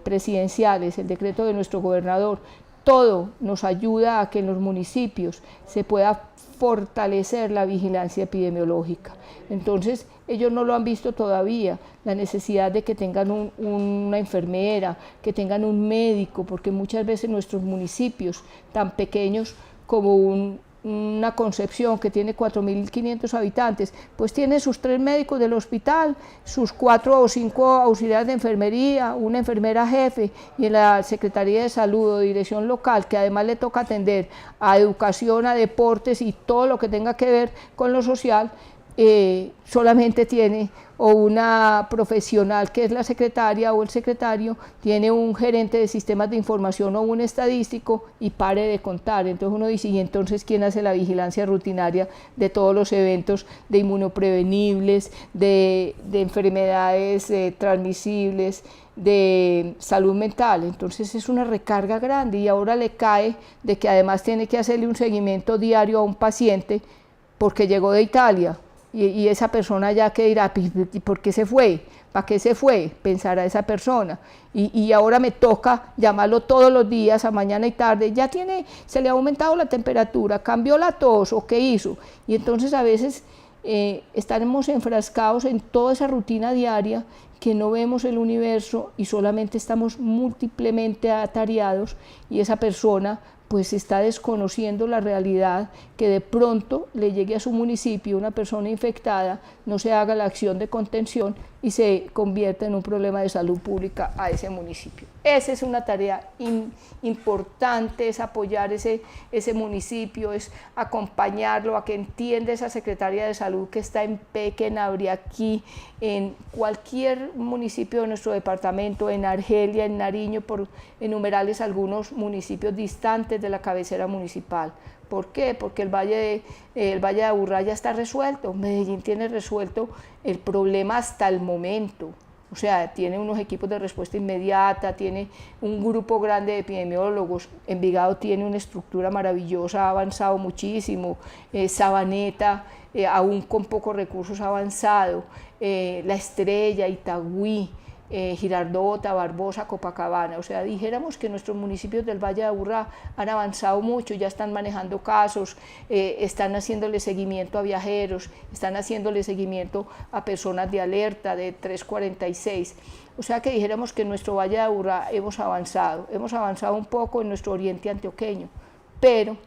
presidenciales, el decreto de nuestro gobernador, todo nos ayuda a que en los municipios se pueda fortalecer la vigilancia epidemiológica. Entonces, ellos no lo han visto todavía, la necesidad de que tengan una enfermera, que tengan un médico, porque muchas veces nuestros municipios tan pequeños como una Concepción que tiene 4.500 habitantes, pues tiene sus 3 médicos del hospital, sus 4 o 5 auxiliares de enfermería, una enfermera jefe, y en la Secretaría de Salud o Dirección Local, que además le toca atender a educación, a deportes y todo lo que tenga que ver con lo social, solamente tiene o una profesional que es la secretaria o el secretario, tiene un gerente de sistemas de información o un estadístico y pare de contar. Entonces uno dice, ¿y entonces quién hace la vigilancia rutinaria de todos los eventos de inmunoprevenibles, de enfermedades transmisibles, de salud mental? Entonces es una recarga grande y ahora le cae de que además tiene que hacerle un seguimiento diario a un paciente porque llegó de Italia. Y esa persona ya que dirá, ¿y por qué se fue? ¿Para qué se fue? Pensará esa persona. Y ahora me toca llamarlo todos los días, a mañana y tarde. Ya se le ha aumentado la temperatura, cambió la tos o qué hizo. Y entonces a veces estaremos enfrascados en toda esa rutina diaria que no vemos el universo y solamente estamos múltiplemente atareados y esa persona pues está desconociendo la realidad, que de pronto le llegue a su municipio una persona infectada, no se haga la acción de contención y se convierta en un problema de salud pública a ese municipio. Esa es una tarea importante, es apoyar ese municipio, es acompañarlo a que entienda esa Secretaría de Salud que está en Peque, en Abriaquí, en cualquier municipio de nuestro departamento, en Argelia, en Nariño, por enumerarles algunos municipios distantes de la cabecera municipal. ¿Por qué? Porque el Valle de Aburrá ya está resuelto, Medellín tiene resuelto el problema hasta el momento, o sea, tiene unos equipos de respuesta inmediata, tiene un grupo grande de epidemiólogos, Envigado tiene una estructura maravillosa, ha avanzado muchísimo, Sabaneta, aún con pocos recursos ha avanzado, La Estrella, Itagüí, Girardota, Barbosa, Copacabana, o sea, dijéramos que nuestros municipios del Valle de Aburrá han avanzado mucho, ya están manejando casos, están haciéndole seguimiento a viajeros, están haciéndole seguimiento a personas de alerta de 346, o sea que dijéramos que en nuestro Valle de Aburrá hemos avanzado un poco en nuestro oriente antioqueño, pero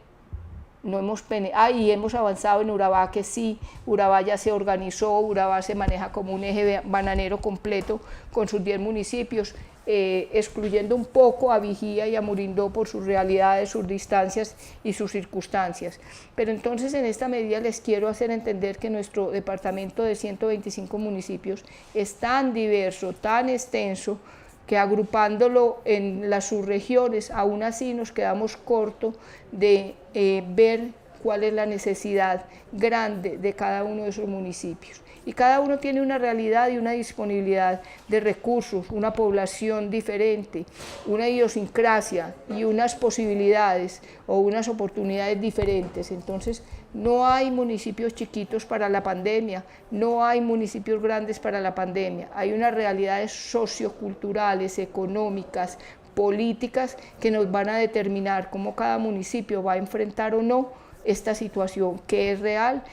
no hemos hemos avanzado en Urabá, que sí, Urabá ya se organizó, Urabá se maneja como un eje bananero completo con sus 10 municipios, excluyendo un poco a Vigía y a Murindó por sus realidades, sus distancias y sus circunstancias. Pero entonces en esta medida les quiero hacer entender que nuestro departamento de 125 municipios es tan diverso, tan extenso, que agrupándolo en las subregiones, aún así nos quedamos cortos de ver cuál es la necesidad grande de cada uno de esos municipios. Y cada uno tiene una realidad y una disponibilidad de recursos, una población diferente, una idiosincrasia y unas posibilidades o unas oportunidades diferentes. Entonces, no hay municipios chiquitos para la pandemia, no hay municipios grandes para la pandemia, hay unas realidades socioculturales, económicas, políticas que nos van a determinar cómo cada municipio va a enfrentar o no esta situación, que es real,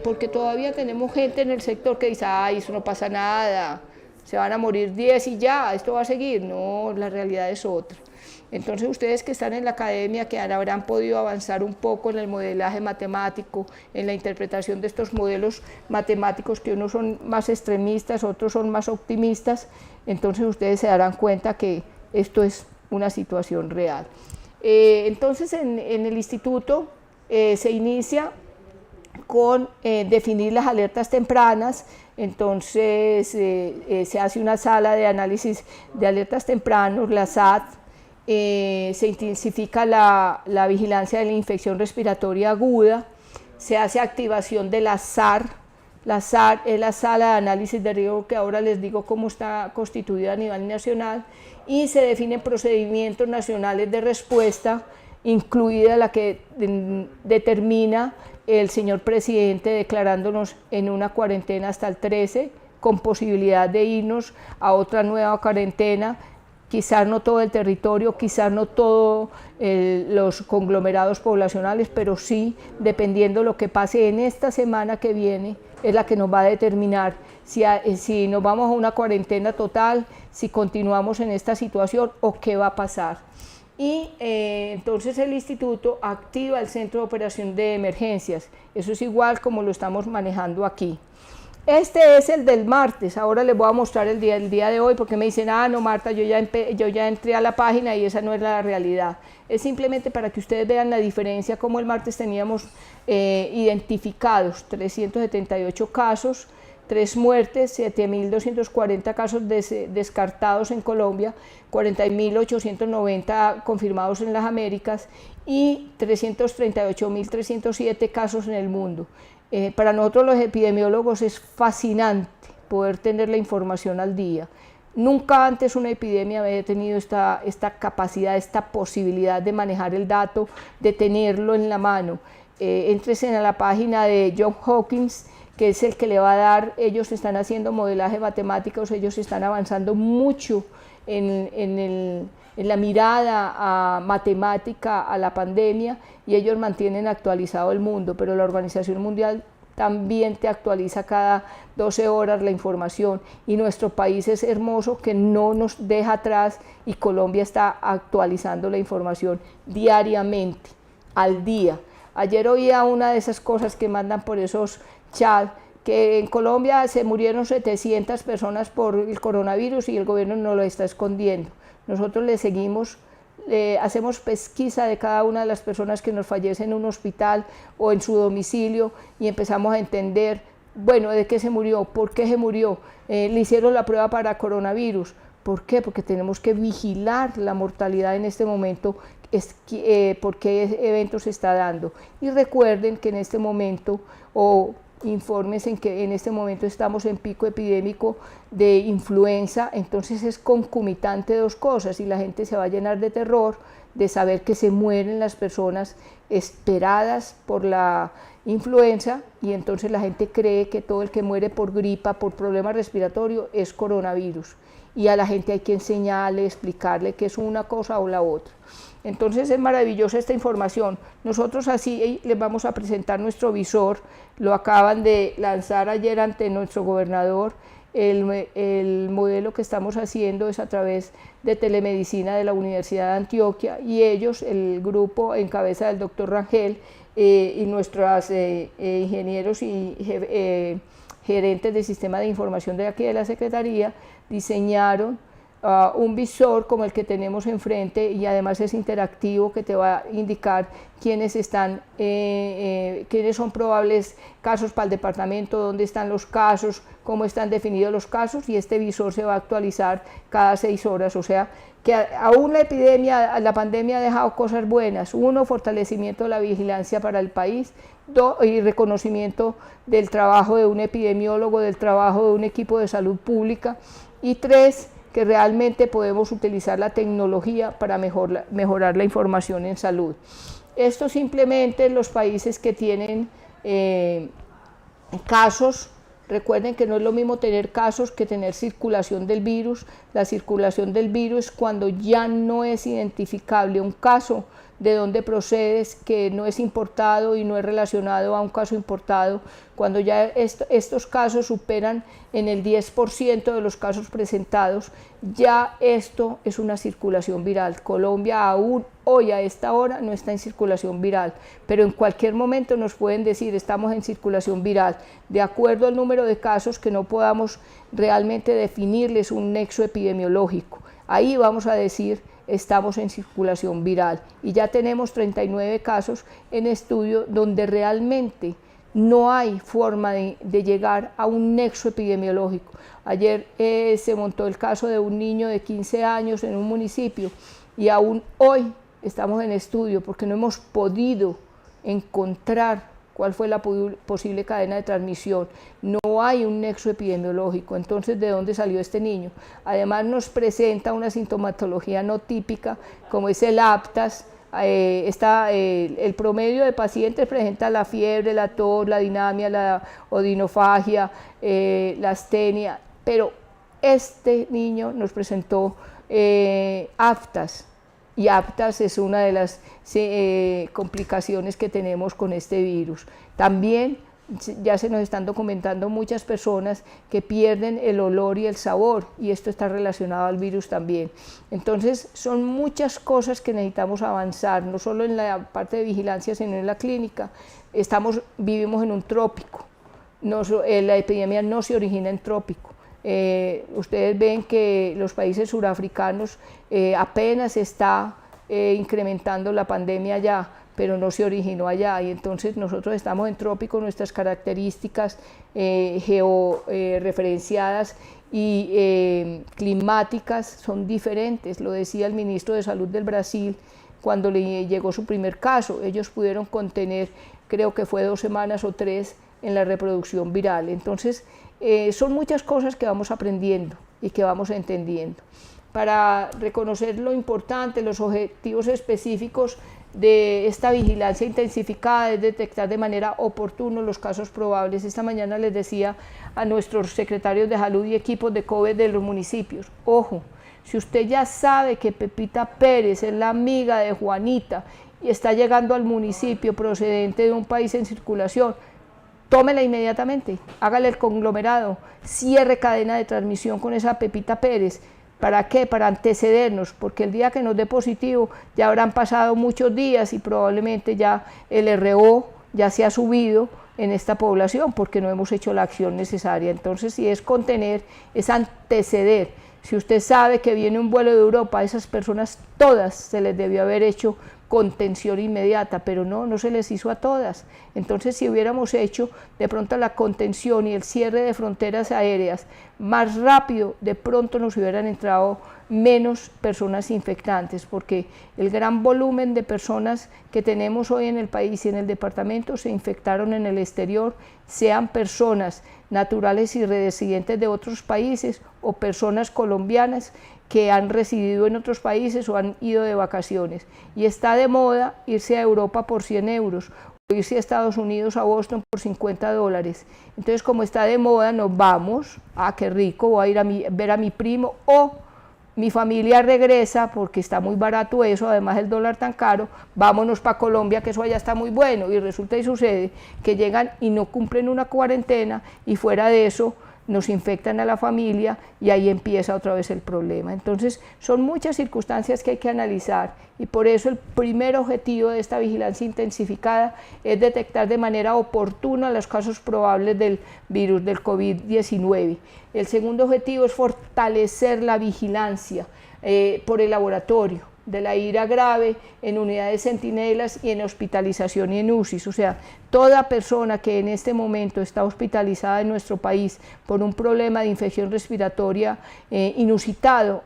porque todavía tenemos gente en el sector que dice, ay, eso no pasa nada, se van a morir 10 y ya, esto va a seguir. No, la realidad es otra. Entonces ustedes que están en la academia, que habrán podido avanzar un poco en el modelaje matemático, en la interpretación de estos modelos matemáticos, que unos son más extremistas, otros son más optimistas, entonces ustedes se darán cuenta que esto es una situación real. Entonces en el instituto se inicia con definir las alertas tempranas, entonces se hace una sala de análisis de alertas tempranos, la SAT, se intensifica la vigilancia de la infección respiratoria aguda, se hace activación de la SAR, La SAR es la sala de análisis de riesgo, que ahora les digo cómo está constituida a nivel nacional, y se definen procedimientos nacionales de respuesta, incluida la que determina el señor presidente, declarándonos en una cuarentena hasta el 13, con posibilidad de irnos a otra nueva cuarentena, quizás no todo el territorio, quizás no todos los conglomerados poblacionales, pero sí, dependiendo lo que pase en esta semana que viene, es la que nos va a determinar si nos vamos a una cuarentena total, si continuamos en esta situación o qué va a pasar. Y entonces el instituto activa el centro de operación de emergencias, eso es igual como lo estamos manejando aquí. Este es el del martes, ahora les voy a mostrar el día de hoy, porque me dicen, ah, no, Marta, yo ya entré a la página y esa no es la realidad. Es simplemente para que ustedes vean la diferencia, como el martes teníamos identificados 378 casos, 3 muertes, 7.240 casos descartados en Colombia, 40.890 confirmados en las Américas y 338.307 casos en el mundo. Para nosotros los epidemiólogos es fascinante poder tener la información al día. Nunca antes una epidemia había tenido esta capacidad, esta posibilidad de manejar el dato, de tenerlo en la mano. Entresen a la página de Johns Hopkins, que es el que le va a dar, ellos están haciendo modelaje matemáticos, ellos están avanzando mucho en la mirada matemática a la pandemia, y ellos mantienen actualizado el mundo, pero la Organización Mundial también te actualiza cada 12 horas la información, y nuestro país es hermoso que no nos deja atrás, y Colombia está actualizando la información diariamente, al día. Ayer oía una de esas cosas que mandan por esos chats, que en Colombia se murieron 700 personas por el coronavirus y el gobierno no lo está escondiendo. Nosotros le seguimos, hacemos pesquisa de cada una de las personas que nos fallecen en un hospital o en su domicilio, y empezamos a entender, bueno, de qué se murió, por qué se murió, le hicieron la prueba para coronavirus. ¿Por qué? Porque tenemos que vigilar la mortalidad en este momento, por qué evento se está dando. Y recuerden que en este momento, infórmense en que en este momento estamos en pico epidémico de influenza, entonces es concomitante dos cosas, y la gente se va a llenar de terror de saber que se mueren las personas esperadas por la influenza, y entonces la gente cree que todo el que muere por gripa, por problema respiratorio, es coronavirus, y a la gente hay que enseñarle, explicarle que es una cosa o la otra. Entonces es maravillosa esta información. Nosotros así les vamos a presentar nuestro visor, lo acaban de lanzar ayer ante nuestro gobernador. El modelo que estamos haciendo es a través de telemedicina de la Universidad de Antioquia, y ellos, el grupo en cabeza del doctor Rangel y nuestros ingenieros y gerentes del sistema de información de aquí de la Secretaría, diseñaron un visor como el que tenemos enfrente, y además es interactivo, que te va a indicar quiénes son probables casos para el departamento, dónde están los casos, cómo están definidos los casos, y este visor se va a actualizar cada 6 horas, o sea que aún la pandemia ha dejado cosas buenas. 1, fortalecimiento de la vigilancia para el país, 2, y reconocimiento del trabajo de un epidemiólogo, del trabajo de un equipo de salud pública, y 3, que realmente podemos utilizar la tecnología para mejorar la información en salud. Esto simplemente en los países que tienen casos. Recuerden que no es lo mismo tener casos que tener circulación del virus. La circulación del virus es cuando ya no es identificable un caso de dónde procede, que no es importado y no es relacionado a un caso importado. Cuando ya estos casos superan en el 10% de los casos presentados, ya esto es una circulación viral. Colombia aún hoy a esta hora no está en circulación viral, pero en cualquier momento nos pueden decir estamos en circulación viral, de acuerdo al número de casos que no podamos realmente definirles un nexo epidemiológico. Ahí vamos a decir estamos en circulación viral, y ya tenemos 39 casos en estudio donde realmente no hay forma de llegar a un nexo epidemiológico. Ayer se montó el caso de un niño de 15 años en un municipio, y aún hoy estamos en estudio porque no hemos podido encontrar cuál fue la posible cadena de transmisión. No hay un nexo epidemiológico, entonces ¿de dónde salió este niño? Además nos presenta una sintomatología no típica, como es el aptas. El promedio de pacientes presenta la fiebre, la tos, la dinamia, la odinofagia, la astenia, pero este niño nos presentó aptas, y aptas es una de las complicaciones que tenemos con este virus. También ya se nos están documentando muchas personas que pierden el olor y el sabor, y esto está relacionado al virus también. Entonces son muchas cosas que necesitamos avanzar, no solo en la parte de vigilancia, sino en la clínica. Vivimos en un trópico, la epidemia no se origina en trópico. Ustedes ven que los países surafricanos apenas está incrementando la pandemia allá, pero no se originó allá, y entonces nosotros estamos en trópico, nuestras características georreferenciadas y climáticas son diferentes. Lo decía el ministro de Salud del Brasil cuando le llegó su primer caso. Ellos pudieron contener, creo que fue 2 semanas o 3 en la reproducción viral. Entonces son muchas cosas que vamos aprendiendo y que vamos entendiendo. Para reconocer lo importante, los objetivos específicos de esta vigilancia intensificada es detectar de manera oportuna los casos probables. Esta mañana les decía a nuestros secretarios de salud y equipos de COVID de los municipios, ojo, si usted ya sabe que Pepita Pérez es la amiga de Juanita y está llegando al municipio procedente de un país en circulación, tómela inmediatamente, hágale el conglomerado, cierre cadena de transmisión con esa Pepita Pérez. ¿Para qué? Para antecedernos, porque el día que nos dé positivo ya habrán pasado muchos días y probablemente ya el RO ya se ha subido en esta población porque no hemos hecho la acción necesaria. Entonces, si es contener, es anteceder. Si usted sabe que viene un vuelo de Europa, a esas personas todas se les debió haber hecho contención inmediata, pero no se les hizo a todas. Entonces, si hubiéramos hecho de pronto la contención y el cierre de fronteras aéreas más rápido, de pronto nos hubieran entrado menos personas infectantes, porque el gran volumen de personas que tenemos hoy en el país y en el departamento se infectaron en el exterior, sean personas naturales y residentes de otros países o personas colombianas que han residido en otros países o han ido de vacaciones. Y está de moda irse a Europa por 100 euros, o irse a Estados Unidos, a Boston por $50. Entonces, como está de moda, nos vamos, qué rico, voy a ir a ver a mi primo, o mi familia regresa porque está muy barato eso, además el dólar tan caro, vámonos para Colombia que eso allá está muy bueno, y resulta y sucede que llegan y no cumplen una cuarentena y fuera de eso nos infectan a la familia y ahí empieza otra vez el problema. Entonces son muchas circunstancias que hay que analizar y por eso el primer objetivo de esta vigilancia intensificada es detectar de manera oportuna los casos probables del virus del COVID-19. El segundo objetivo es fortalecer la vigilancia por el laboratorio de la IRA grave en unidades centinelas y en hospitalización y en UCIs, o sea, toda persona que en este momento está hospitalizada en nuestro país por un problema de infección respiratoria inusitado,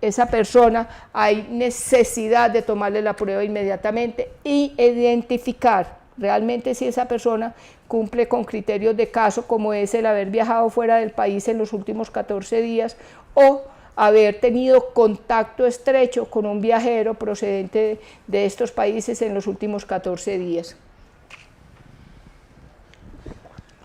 esa persona hay necesidad de tomarle la prueba inmediatamente y identificar realmente si esa persona cumple con criterios de caso como es el haber viajado fuera del país en los últimos 14 días o haber tenido contacto estrecho con un viajero procedente de estos países en los últimos 14 días.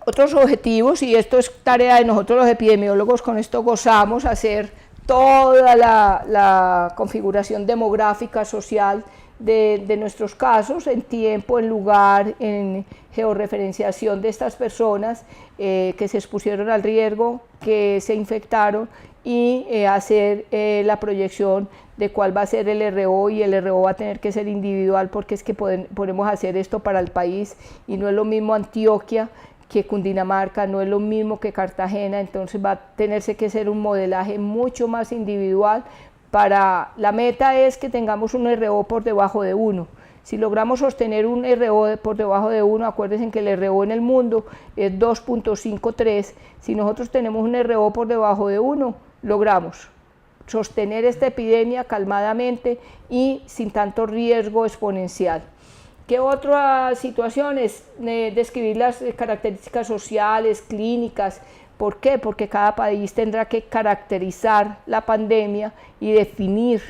Otros objetivos, y esto es tarea de nosotros los epidemiólogos, con esto gozamos, hacer toda la configuración demográfica, social de nuestros casos, en tiempo, en lugar, en georreferenciación de estas personas que se expusieron al riesgo, que se infectaron, y hacer la proyección de cuál va a ser el RO, y el RO va a tener que ser individual porque es que podemos hacer esto para el país y no es lo mismo Antioquia que Cundinamarca, no es lo mismo que Cartagena, entonces va a tenerse que ser un modelaje mucho más individual. La meta es que tengamos un RO por debajo de 1. Si logramos sostener un RO por debajo de 1, acuérdense que el RO en el mundo es 2.53, si nosotros tenemos un RO por debajo de 1, logramos sostener esta epidemia calmadamente y sin tanto riesgo exponencial. ¿Qué otras situaciones? Describir las características sociales, clínicas. ¿Por qué? Porque cada país tendrá que caracterizar la pandemia y definir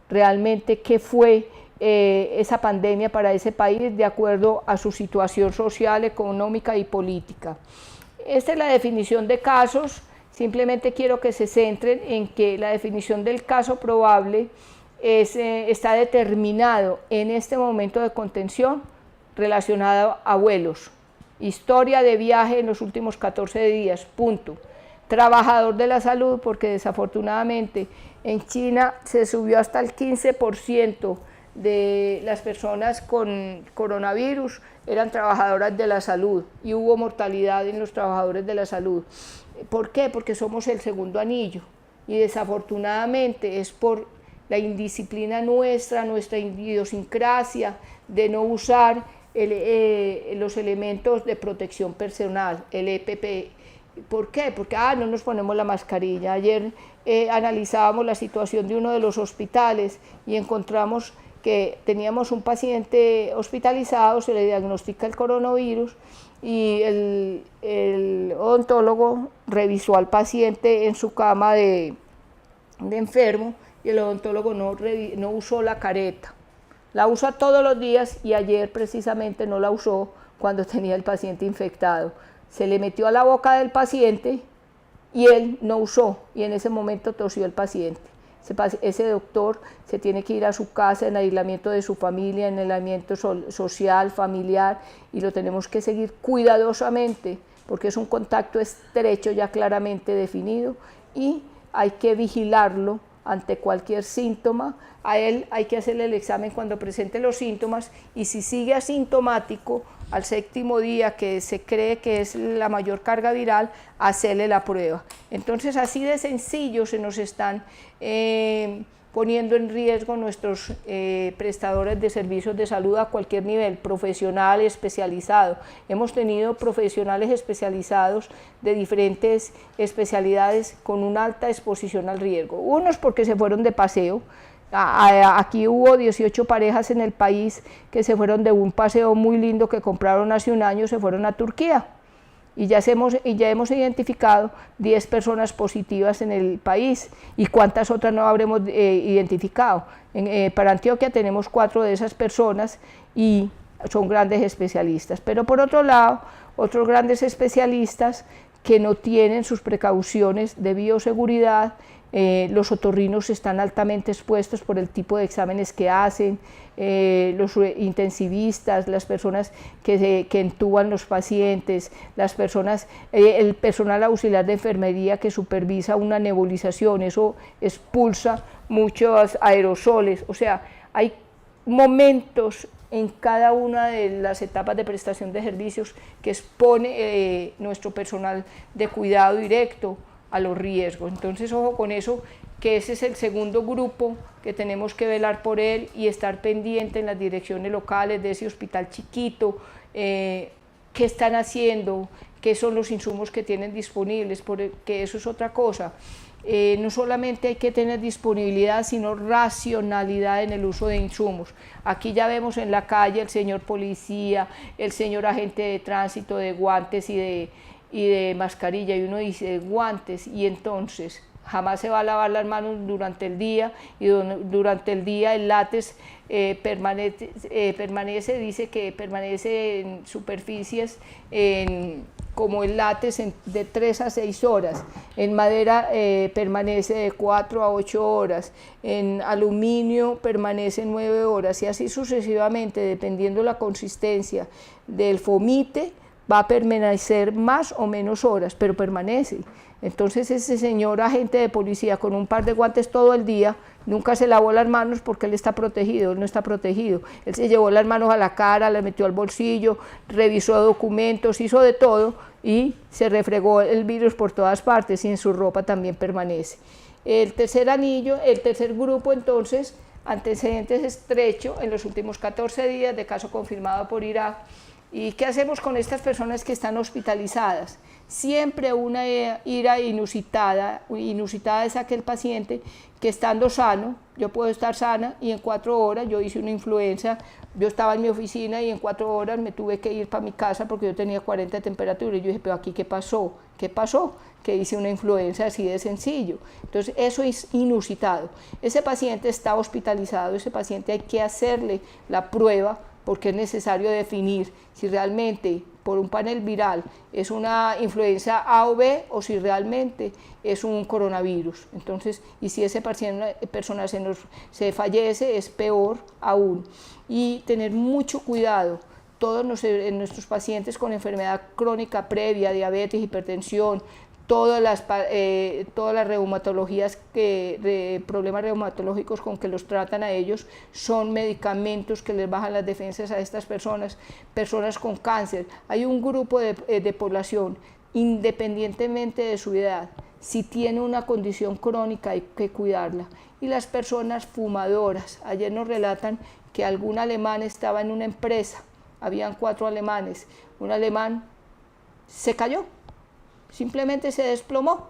realmente qué fue esa pandemia para ese país de acuerdo a su situación social, económica y política. Esta es la definición de casos. Simplemente quiero que se centren en que la definición del caso probable está determinado en este momento de contención relacionado a vuelos. Historia de viaje en los últimos 14 días, punto. Trabajador de la salud, porque desafortunadamente en China se subió hasta el 15% de las personas con coronavirus eran trabajadoras de la salud y hubo mortalidad en los trabajadores de la salud. ¿Por qué? Porque somos el segundo anillo y desafortunadamente es por la indisciplina nuestra idiosincrasia de no usar los elementos de protección personal, el EPP. ¿Por qué? Porque no nos ponemos la mascarilla. Ayer analizábamos la situación de uno de los hospitales y encontramos que teníamos un paciente hospitalizado, se le diagnostica el coronavirus y el odontólogo revisó al paciente en su cama de enfermo y el odontólogo no usó la careta. La usa todos los días y ayer precisamente no la usó cuando tenía el paciente infectado. Se le metió a la boca del paciente y él no usó y en ese momento tosió el paciente. Ese doctor se tiene que ir a su casa en aislamiento de su familia, en aislamiento social, familiar, y lo tenemos que seguir cuidadosamente porque es un contacto estrecho ya claramente definido y hay que vigilarlo ante cualquier síntoma. A él hay que hacerle el examen cuando presente los síntomas y si sigue asintomático, al 7º día, que se cree que es la mayor carga viral, hacerle la prueba. Entonces, así de sencillo se nos están poniendo en riesgo nuestros prestadores de servicios de salud a cualquier nivel, profesional, especializado. Hemos tenido profesionales especializados de diferentes especialidades con una alta exposición al riesgo. Unos porque se fueron de paseo. Aquí hubo 18 parejas en el país que se fueron de un paseo muy lindo que compraron hace un año, se fueron a Turquía y ya hemos identificado 10 personas positivas en el país y cuántas otras no habremos identificado. Para Antioquia tenemos 4 de esas personas y son grandes especialistas, pero por otro lado, otros grandes especialistas que no tienen sus precauciones de bioseguridad. Los otorrinos están altamente expuestos por el tipo de exámenes que hacen, los intensivistas, las personas que entuban los pacientes, las personas, el personal auxiliar de enfermería que supervisa una nebulización, eso expulsa muchos aerosoles. O sea, hay momentos en cada una de las etapas de prestación de servicios que expone nuestro personal de cuidado directo a los riesgos. Entonces, ojo con eso, que ese es el segundo grupo que tenemos que velar por él y estar pendiente en las direcciones locales de ese hospital chiquito, qué están haciendo, qué son los insumos que tienen disponibles, porque eso es otra cosa. No solamente hay que tener disponibilidad, sino racionalidad en el uso de insumos. Aquí ya vemos en la calle el señor policía, el señor agente de tránsito de guantes y de mascarilla, y uno dice guantes, y entonces jamás se va a lavar las manos durante el día, y durante el día el látex dice que permanece en superficies como el látex de 3 a 6 horas, en madera permanece de 4 a 8 horas, en aluminio permanece 9 horas, y así sucesivamente, dependiendo la consistencia del fomite, va a permanecer más o menos horas, pero permanece. Entonces ese señor agente de policía con un par de guantes todo el día, nunca se lavó las manos porque él está protegido, él no está protegido. Él se llevó las manos a la cara, las metió al bolsillo, revisó documentos, hizo de todo y se refregó el virus por todas partes y en su ropa también permanece. El tercer grupo entonces, antecedentes estrechos en los últimos 14 días de caso confirmado por Irak, ¿Y qué hacemos con estas personas que están hospitalizadas? Siempre una ira inusitada es aquel paciente que estando sano, yo puedo estar sana y en 4 horas yo hice una influenza, yo estaba en mi oficina y en 4 horas me tuve que ir para mi casa porque yo tenía 40 de temperatura y yo dije, pero aquí ¿qué pasó? ¿Qué pasó? Que hice una influenza así de sencillo. Entonces eso es inusitado. Ese paciente está hospitalizado, ese paciente hay que hacerle la prueba porque es necesario definir si realmente por un panel viral es una influenza A o B o si realmente es un coronavirus. Entonces, y si esa persona se fallece, es peor aún. Y tener mucho cuidado, todos nuestros pacientes con enfermedad crónica previa, diabetes, hipertensión, todas las reumatologías, problemas reumatológicos con que los tratan a ellos, son medicamentos que les bajan las defensas a estas personas, personas con cáncer. Hay un grupo de población, independientemente de su edad, si tiene una condición crónica hay que cuidarla. Y las personas fumadoras, ayer nos relatan que algún alemán estaba en una empresa, habían 4 alemanes, un alemán se cayó, simplemente se desplomó,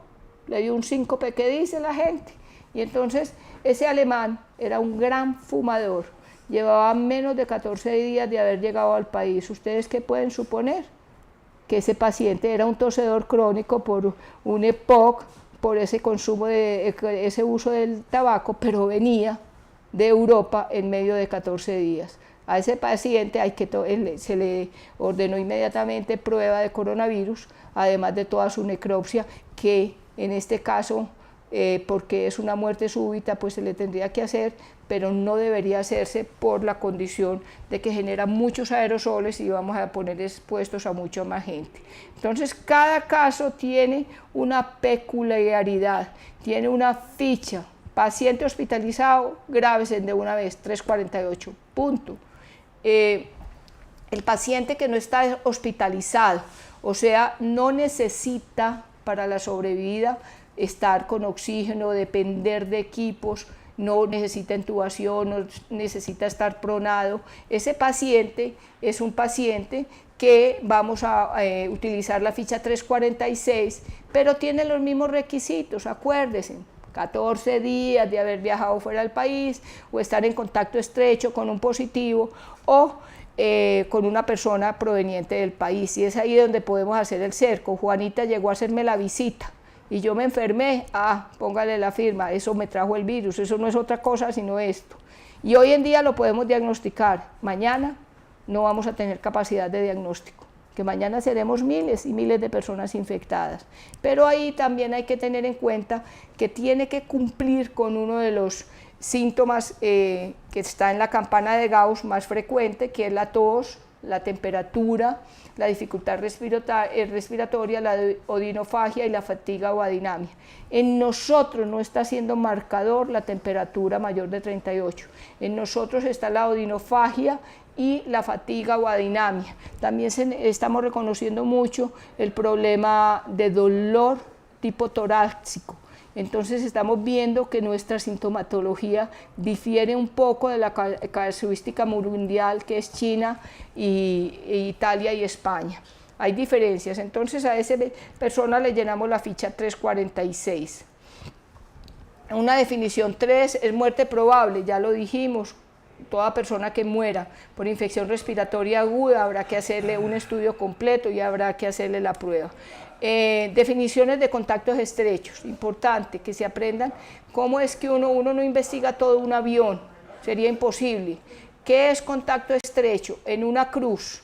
le dio un síncope que dice la gente, y entonces ese alemán era un gran fumador, llevaba menos de 14 días de haber llegado al país. ¿Ustedes qué pueden suponer? Que ese paciente era un tosedor crónico por un EPOC, por ese consumo, ese uso del tabaco, pero venía de Europa en medio de 14 días. A ese paciente se le ordenó inmediatamente prueba de coronavirus, además de toda su necropsia, que en este caso, porque es una muerte súbita, pues se le tendría que hacer, pero no debería hacerse por la condición de que genera muchos aerosoles y vamos a poner expuestos a mucha más gente. Entonces, cada caso tiene una peculiaridad, tiene una ficha. Paciente hospitalizado, grábese de una vez, 348, punto. El paciente que no está hospitalizado, o sea, no necesita para la sobrevida estar con oxígeno, depender de equipos, no necesita intubación, no necesita estar pronado. Ese paciente es un paciente que vamos a utilizar la ficha 346, pero tiene los mismos requisitos, acuérdense. 14 días de haber viajado fuera del país o estar en contacto estrecho con un positivo o con una persona proveniente del país, y es ahí donde podemos hacer el cerco. Juanita llegó a hacerme la visita y yo me enfermé, póngale la firma, eso me trajo el virus, eso no es otra cosa sino esto. Y hoy en día lo podemos diagnosticar, mañana no vamos a tener capacidad de diagnóstico, que mañana seremos miles y miles de personas infectadas. Pero ahí también hay que tener en cuenta que tiene que cumplir con uno de los síntomas que está en la campana de Gauss más frecuente, que es la tos, la temperatura, la dificultad respiratoria, la odinofagia y la fatiga o adinamia. En nosotros no está siendo marcador la temperatura mayor de 38, en nosotros está la odinofagia y la fatiga o adinamia. También estamos reconociendo mucho el problema de dolor tipo torácico. Entonces estamos viendo que nuestra sintomatología difiere un poco de la casuística mundial, que es China, Italia y España. Hay diferencias, entonces a esa persona le llenamos la ficha 346. Una definición 3 es muerte probable, ya lo dijimos. Toda persona que muera por infección respiratoria aguda habrá que hacerle un estudio completo y habrá que hacerle la prueba. Definiciones de contactos estrechos, importante que se aprendan cómo es que uno no investiga todo un avión, sería imposible. ¿Qué es contacto estrecho? En una cruz,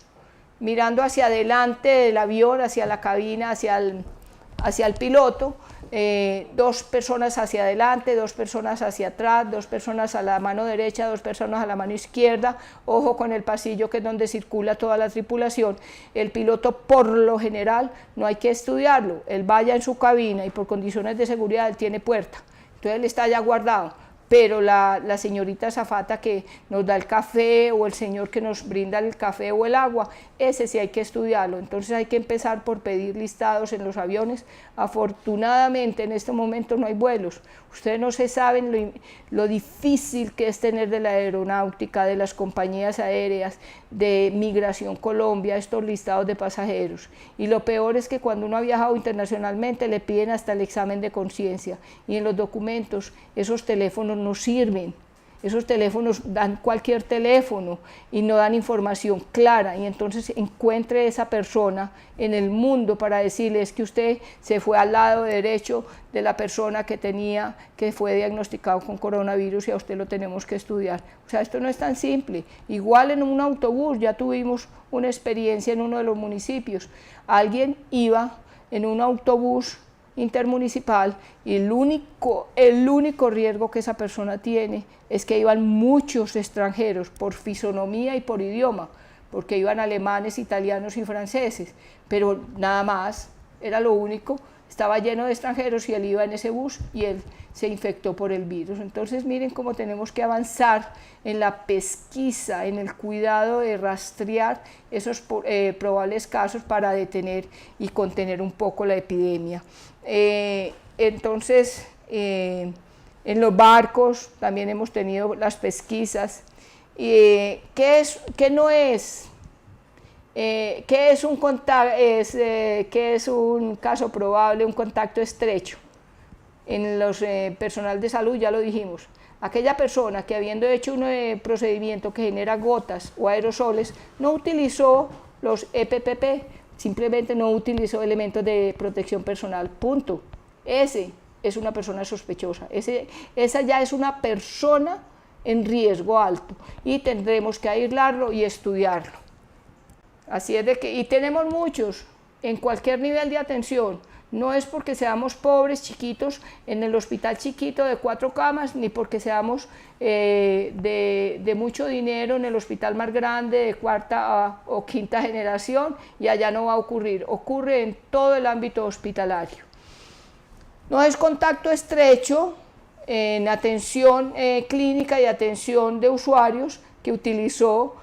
mirando hacia adelante del avión, hacia la cabina, hacia el piloto, 2 personas hacia adelante, 2 personas hacia atrás, 2 personas a la mano derecha, 2 personas a la mano izquierda, ojo con el pasillo que es donde circula toda la tripulación. El piloto por lo general no hay que estudiarlo, él vaya en su cabina y por condiciones de seguridad él tiene puerta, entonces él está ya guardado. pero la señorita azafata que nos da el café o el señor que nos brinda el café o el agua, ese sí hay que estudiarlo. Entonces hay que empezar por pedir listados en los aviones. Afortunadamente en este momento no hay vuelos. Ustedes no se saben lo difícil que es tener de la aeronáutica, de las compañías aéreas, de Migración Colombia, estos listados de pasajeros. Y lo peor es que cuando uno ha viajado internacionalmente le piden hasta el examen de conciencia, y en los documentos esos teléfonos no sirven. Esos teléfonos dan cualquier teléfono y no dan información clara, y entonces encuentre esa persona en el mundo para decirle: es que usted se fue al lado derecho de la persona que fue diagnosticado con coronavirus y a usted lo tenemos que estudiar. O sea, esto no es tan simple. Igual en un autobús, ya tuvimos una experiencia en uno de los municipios, alguien iba en un autobús intermunicipal y el único riesgo que esa persona tiene es que iban muchos extranjeros por fisonomía y por idioma, porque iban alemanes, italianos y franceses, pero nada más, era lo único. Estaba lleno de extranjeros y él iba en ese bus y él se infectó por el virus. Entonces miren cómo tenemos que avanzar en la pesquisa, en el cuidado de rastrear esos probables casos para detener y contener un poco la epidemia. Entonces, en los barcos también hemos tenido las pesquisas. ¿Qué es un caso probable, un contacto estrecho? En los personal de salud ya lo dijimos. Aquella persona que, habiendo hecho un procedimiento que genera gotas o aerosoles, no utilizó los EPPP, simplemente no utilizó elementos de protección personal, punto. Ese es una persona sospechosa, esa ya es una persona en riesgo alto y tendremos que aislarlo y estudiarlo. Así es de que, y tenemos muchos en cualquier nivel de atención. No es porque seamos pobres, chiquitos, en el hospital chiquito de 4 camas, ni porque seamos de mucho dinero en el hospital más grande de 4ª o 5ª generación, y allá no va a ocurrir. Ocurre en todo el ámbito hospitalario. No es contacto estrecho en atención clínica y atención de usuarios que utilizó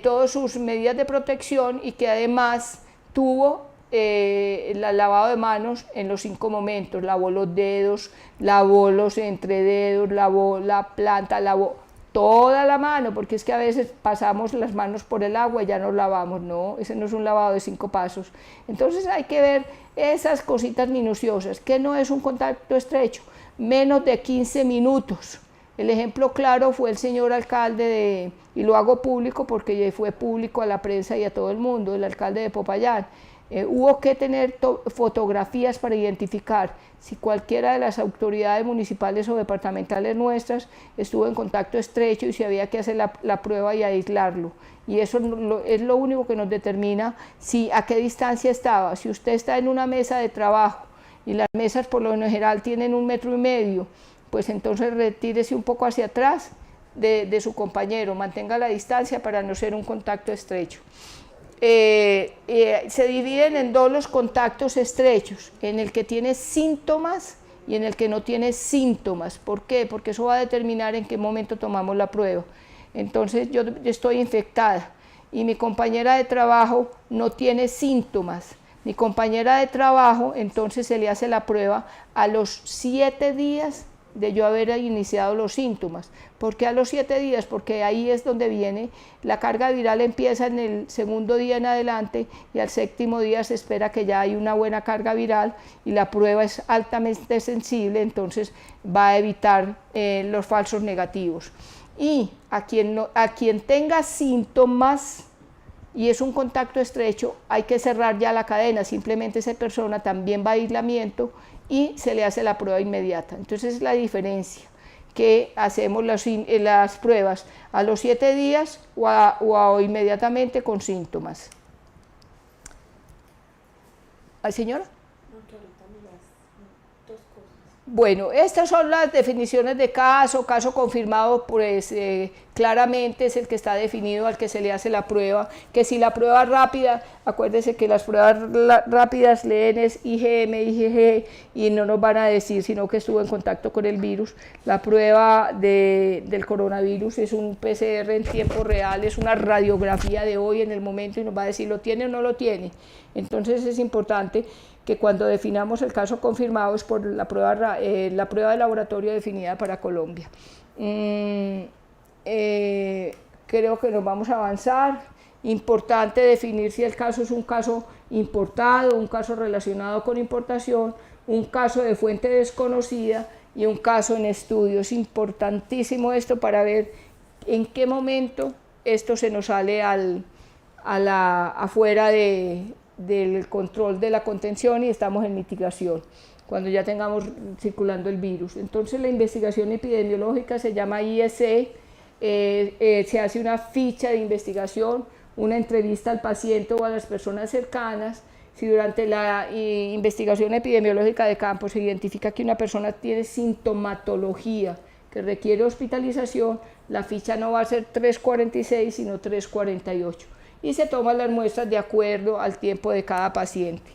todas sus medidas de protección y que además tuvo el lavado de manos en los 5 momentos, lavó los dedos, lavó los entrededos, lavó la planta, lavó toda la mano, porque es que a veces pasamos las manos por el agua y ya nos lavamos. No, ese no es un lavado de 5 pasos. Entonces hay que ver esas cositas minuciosas. ¿Qué no es un contacto estrecho? Menos de 15 minutos. El ejemplo claro fue el señor alcalde y lo hago público porque fue público a la prensa y a todo el mundo, el alcalde de Popayán. Hubo que tener fotografías para identificar si cualquiera de las autoridades municipales o departamentales nuestras estuvo en contacto estrecho y si había que hacer la prueba y aislarlo. Y eso es lo único que nos determina a qué distancia estaba. Si usted está en una mesa de trabajo y las mesas por lo general tienen 1,5 metros, pues entonces retírese un poco hacia atrás de su compañero, mantenga la distancia para no ser un contacto estrecho. Se dividen en 2 los contactos estrechos, en el que tiene síntomas y en el que no tiene síntomas. ¿Por qué? Porque eso va a determinar en qué momento tomamos la prueba. Entonces yo estoy infectada y mi compañera de trabajo no tiene síntomas. Mi compañera de trabajo, entonces se le hace la prueba a los 7 días de yo haber iniciado los síntomas. ¿Por qué a los 7 días? Porque ahí es donde viene, la carga viral empieza en el 2.º día en adelante y al 7.º día se espera que ya hay una buena carga viral y la prueba es altamente sensible, entonces va a evitar los falsos negativos. Y a quien tenga síntomas y es un contacto estrecho, hay que cerrar ya la cadena, simplemente esa persona también va a aislamiento y se le hace la prueba inmediata. Entonces es la diferencia, que hacemos las pruebas a los 7 días o inmediatamente con síntomas. ¿Ay, señora? No, que ahorita me las 2 cosas. Bueno, estas son las definiciones de caso confirmado, pues claramente es el que está definido al que se le hace la prueba, que si la prueba rápida, acuérdense que las pruebas rápidas leen es IgM, IgG y no nos van a decir sino que estuvo en contacto con el virus. La prueba del coronavirus es un PCR en tiempo real, es una radiografía de hoy en el momento y nos va a decir lo tiene o no lo tiene. Entonces es importante que cuando definamos el caso confirmado es por la prueba de laboratorio definida para Colombia. Creo que nos vamos a avanzar. Importante definir si el caso es un caso importado, un caso relacionado con importación, un caso de fuente desconocida y un caso en estudio. Es importantísimo esto para ver en qué momento esto se nos sale afuera del control de la contención y estamos en mitigación, cuando ya tengamos circulando el virus. Entonces la investigación epidemiológica se llama IEC, se hace una ficha de investigación, una entrevista al paciente o a las personas cercanas. Si durante la investigación epidemiológica de campo se identifica que una persona tiene sintomatología que requiere hospitalización, la ficha no va a ser 346 sino 348. Y se toman las muestras de acuerdo al tiempo de cada paciente.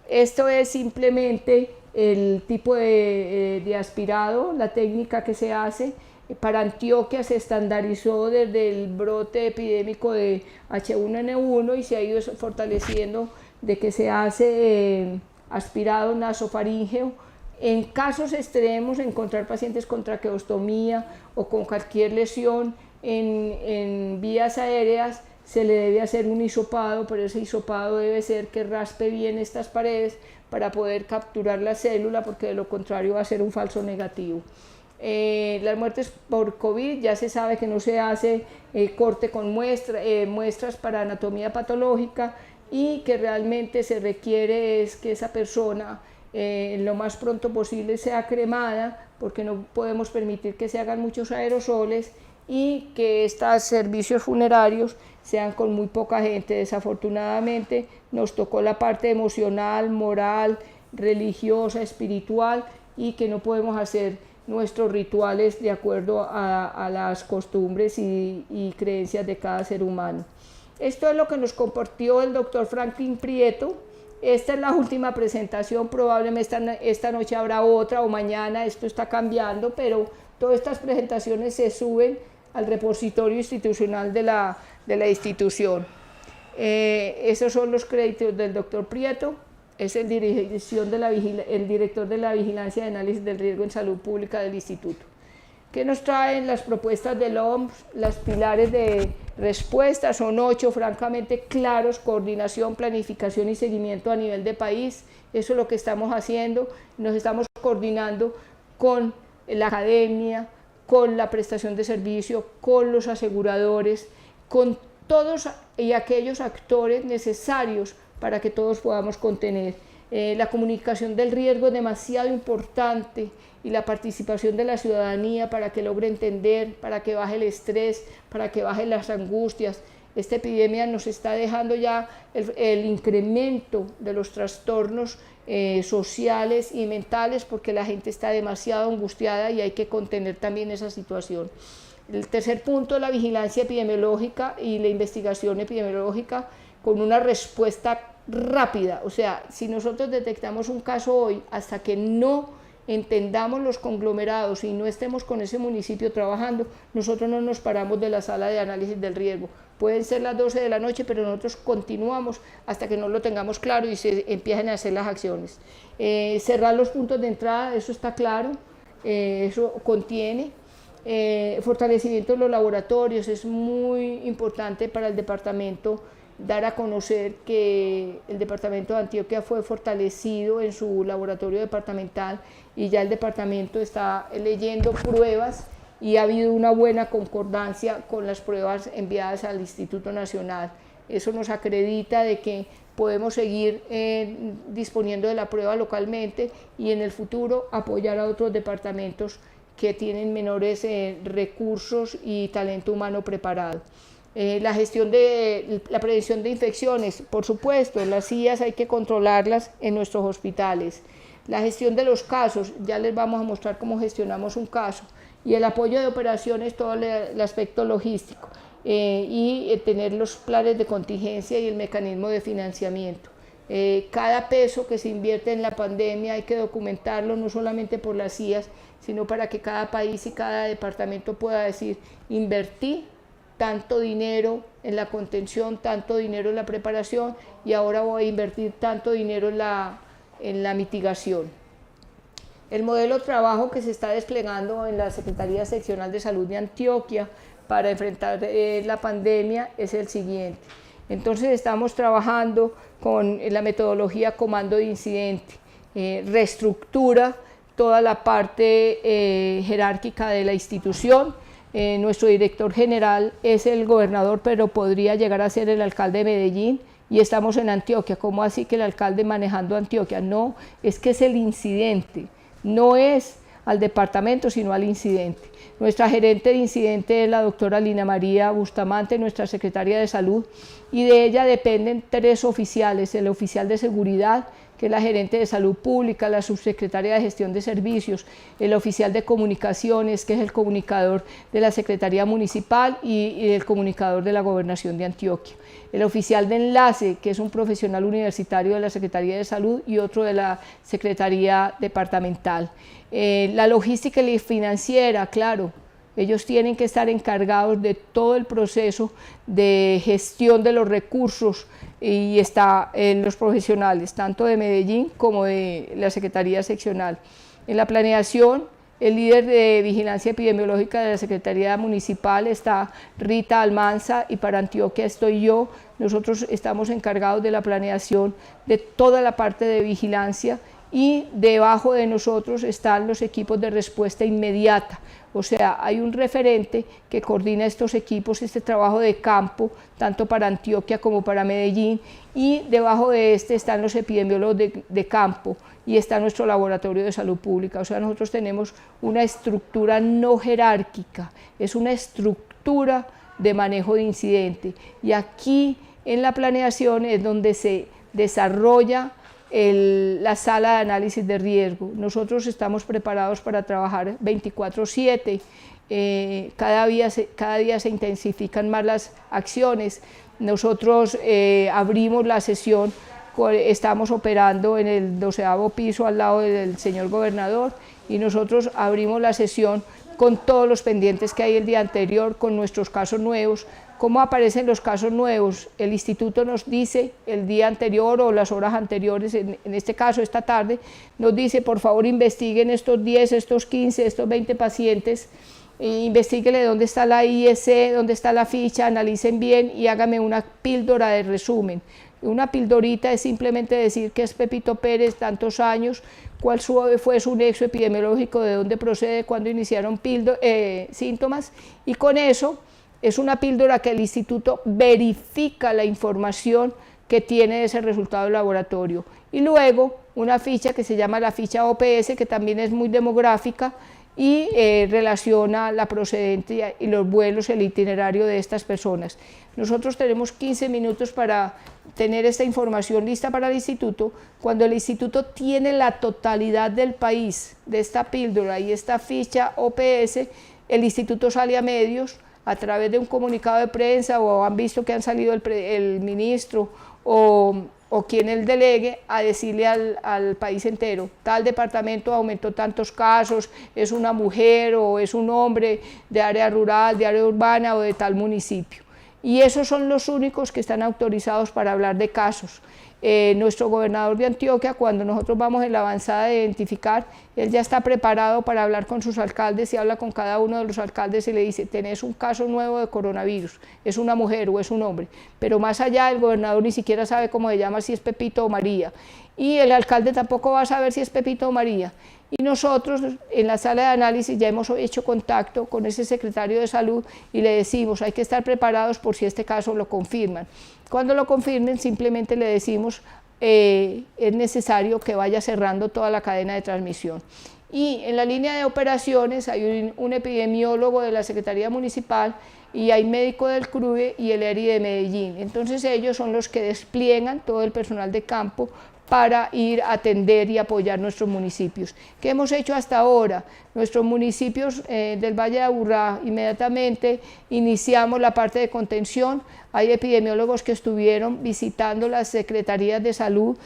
Esto es simplemente el tipo de aspirado, la técnica que se hace. Para Antioquia se estandarizó desde el brote epidémico de H1N1 y se ha ido fortaleciendo de que se hace aspirado nasofaríngeo. En casos extremos, encontrar pacientes con traqueostomía o con cualquier lesión en vías aéreas, se le debe hacer un hisopado, pero ese hisopado debe ser que raspe bien estas paredes para poder capturar la célula, porque de lo contrario va a ser un falso negativo. Las muertes por COVID ya se sabe que no se hace corte con muestras para anatomía patológica y que realmente se requiere es que esa persona lo más pronto posible sea cremada, porque no podemos permitir que se hagan muchos aerosoles y que estos servicios funerarios sean con muy poca gente. Desafortunadamente nos tocó la parte emocional, moral, religiosa, espiritual, y que no podemos hacer nuestros rituales de acuerdo a las costumbres y creencias de cada ser humano. Esto es lo que nos compartió el doctor Franklin Prieto. Esta es la última presentación, probablemente esta noche habrá otra o mañana, esto está cambiando, pero todas estas presentaciones se suben al repositorio institucional de la institución. Esos son los créditos del doctor Prieto, es el director de la Vigilancia y Análisis del Riesgo en Salud Pública del Instituto. ¿Qué nos traen las propuestas del OMS? Las pilares de respuesta son 8, francamente claros: coordinación, planificación y seguimiento a nivel de país. Eso es lo que estamos haciendo, nos estamos coordinando con la academia, con la prestación de servicio, con los aseguradores, con todos y aquellos actores necesarios para que todos podamos contener. La comunicación del riesgo es demasiado importante y la participación de la ciudadanía para que logre entender, para que baje el estrés, para que baje las angustias. Esta epidemia nos está dejando ya el incremento de los trastornos sociales y mentales, porque la gente está demasiado angustiada y hay que contener también esa situación. El tercer punto es la vigilancia epidemiológica y la investigación epidemiológica con una respuesta rápida. O sea, si nosotros detectamos un caso hoy, hasta que no entendamos los conglomerados y no estemos con ese municipio trabajando, nosotros no nos paramos de la sala de análisis del riesgo. Pueden ser las 12 de la noche, pero nosotros continuamos hasta que no lo tengamos claro y se empiecen a hacer las acciones. Cerrar los puntos de entrada, eso está claro, eso contiene. Fortalecimiento de los laboratorios, es muy importante para el departamento dar a conocer que el departamento de Antioquia fue fortalecido en su laboratorio departamental y ya el departamento está leyendo pruebas y ha habido una buena concordancia con las pruebas enviadas al Instituto Nacional. Eso nos acredita de que podemos seguir disponiendo de la prueba localmente y en el futuro apoyar a otros departamentos que tienen menores recursos y talento humano preparado. La gestión de la prevención de infecciones, por supuesto, las IAS hay que controlarlas en nuestros hospitales. La gestión de los casos, ya les vamos a mostrar cómo gestionamos un caso, y el apoyo de operaciones, todo el aspecto logístico, y tener los planes de contingencia y el mecanismo de financiamiento. Cada peso que se invierte en la pandemia hay que documentarlo, no solamente por las CIAs, sino para que cada país y cada departamento pueda decir, invertí tanto dinero en la contención, tanto dinero en la preparación, y ahora voy a invertir tanto dinero en la mitigación. El modelo de trabajo que se está desplegando en la Secretaría Seccional de Salud de Antioquia para enfrentar la pandemia es el siguiente. Entonces estamos trabajando con la metodología comando de incidente, reestructura toda la parte jerárquica de la institución. Nuestro director general es el gobernador, pero podría llegar a ser el alcalde de Medellín, y estamos en Antioquia. ¿Cómo así que el alcalde manejando Antioquia? No, es que es el incidente, no es al departamento, sino al incidente. Nuestra gerente de incidente es la doctora Lina María Bustamante, nuestra secretaria de salud, y de ella dependen 3 oficiales: el oficial de seguridad, que es la gerente de salud pública, la subsecretaria de gestión de servicios, el oficial de comunicaciones, que es el comunicador de la Secretaría Municipal, y el comunicador de la Gobernación de Antioquia. El oficial de enlace, que es un profesional universitario de la Secretaría de Salud y otro de la Secretaría Departamental. La logística y la financiera, claro, ellos tienen que estar encargados de todo el proceso de gestión de los recursos, y está en los profesionales, tanto de Medellín como de la Secretaría Seccional. En la planeación, el líder de vigilancia epidemiológica de la Secretaría Municipal está Rita Almanza, y para Antioquia estoy yo. Nosotros estamos encargados de la planeación de toda la parte de vigilancia, y debajo de nosotros están los equipos de respuesta inmediata. O sea, hay un referente que coordina estos equipos, este trabajo de campo, tanto para Antioquia como para Medellín, y debajo de este están los epidemiólogos de campo, y está nuestro laboratorio de salud pública. O sea, nosotros tenemos una estructura no jerárquica, es una estructura de manejo de incidente, y aquí en la planeación es donde se desarrolla la sala de análisis de riesgo. Nosotros estamos preparados para trabajar 24/7, cada día se intensifican más las acciones. Nosotros abrimos la sesión, estamos operando en el 12º piso al lado del señor gobernador, y nosotros abrimos la sesión con todos los pendientes que hay el día anterior, con nuestros casos nuevos. ¿Cómo aparecen los casos nuevos? El instituto nos dice el día anterior o las horas anteriores, en este caso esta tarde, nos dice: por favor investiguen estos 10, estos 15, estos 20 pacientes, investíguenle dónde está la IEC, dónde está la ficha, analicen bien y hágame una píldora de resumen. Una pildorita es simplemente decir que es Pepito Pérez, tantos años, cuál fue su nexo epidemiológico, de dónde procede, cuándo iniciaron síntomas, y con eso es una píldora que el instituto verifica la información que tiene ese resultado del laboratorio. Y luego una ficha que se llama la ficha OPS, que también es muy demográfica, y relaciona la procedencia y los vuelos, el itinerario de estas personas. Nosotros tenemos 15 minutos para tener esta información lista para el instituto. Cuando el instituto tiene la totalidad del país de esta píldora y esta ficha OPS, el instituto sale a medios a través de un comunicado de prensa, o han visto que han salido el ministro o quien él delegue, a decirle al país entero: tal departamento aumentó tantos casos, es una mujer o es un hombre de área rural, de área urbana o de tal municipio. Y esos son los únicos que están autorizados para hablar de casos. Nuestro gobernador de Antioquia, cuando nosotros vamos en la avanzada de identificar, él ya está preparado para hablar con sus alcaldes, y habla con cada uno de los alcaldes y le dice: tenés un caso nuevo de coronavirus, es una mujer o es un hombre. Pero más allá, el gobernador ni siquiera sabe cómo se llama, si es Pepito o María, y el alcalde tampoco va a saber si es Pepito o María. Y nosotros en la sala de análisis ya hemos hecho contacto con ese secretario de salud y le decimos: hay que estar preparados por si este caso lo confirman. Cuando lo confirmen, simplemente le decimos: es necesario que vaya cerrando toda la cadena de transmisión. Y en la línea de operaciones hay un epidemiólogo de la Secretaría Municipal, y hay médico del CRUE y el ERI de Medellín. Entonces ellos son los que despliegan todo el personal de campo para ir a atender y apoyar nuestros municipios. ¿Qué hemos hecho hasta ahora? Nuestros municipios del Valle de Aburrá, inmediatamente iniciamos la parte de contención. Hay epidemiólogos que estuvieron visitando las secretarías de salud,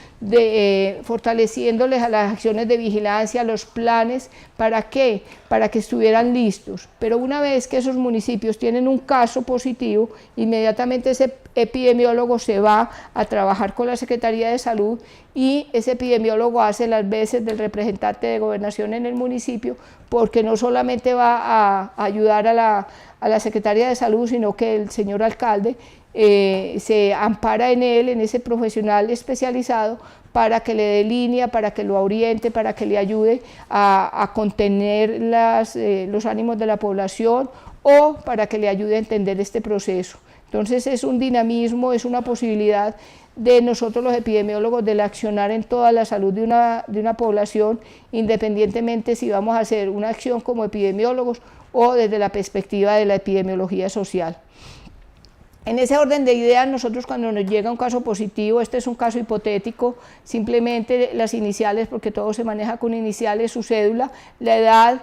fortaleciéndoles a las acciones de vigilancia, los planes. ¿Para qué? Para que estuvieran listos. Pero una vez que esos municipios tienen un caso positivo, inmediatamente ese epidemiólogo se va a trabajar con la Secretaría de Salud y ese epidemiólogo hace las veces del representante de gobernación en el municipio, porque no solamente va a ayudar a la Secretaría de Salud, sino que el señor alcalde se ampara en él, en ese profesional especializado, para que le dé línea, para que lo oriente, para que le ayude a contener los ánimos de la población o para que le ayude a entender este proceso. Entonces es un dinamismo, es una posibilidad de nosotros los epidemiólogos del accionar en toda la salud de una población, independientemente si vamos a hacer una acción como epidemiólogos o desde la perspectiva de la epidemiología social. En ese orden de ideas, nosotros cuando nos llega un caso positivo, este es un caso hipotético, simplemente las iniciales, porque todo se maneja con iniciales, su cédula, la edad,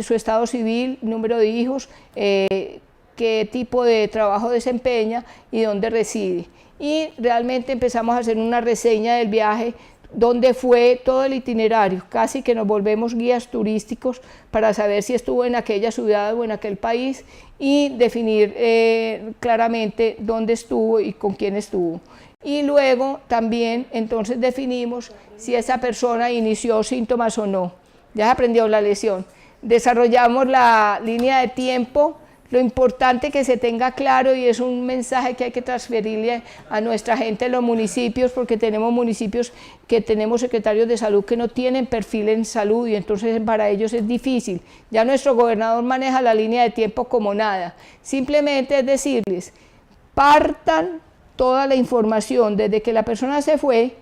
su estado civil, número de hijos, qué tipo de trabajo desempeña y dónde reside. Y realmente empezamos a hacer una reseña del viaje, donde fue todo el itinerario, casi que nos volvemos guías turísticos para saber si estuvo en aquella ciudad o en aquel país y definir claramente dónde estuvo y con quién estuvo. Y luego también entonces definimos si esa persona inició síntomas o no. Ya aprendió la lección. Desarrollamos la línea de tiempo. Lo importante que se tenga claro, y es un mensaje que hay que transferirle a nuestra gente en los municipios, porque tenemos municipios que tenemos secretarios de salud que no tienen perfil en salud y entonces para ellos es difícil. Ya nuestro gobernador maneja la línea de tiempo como nada. Simplemente es decirles, partan toda la información desde que la persona se fue,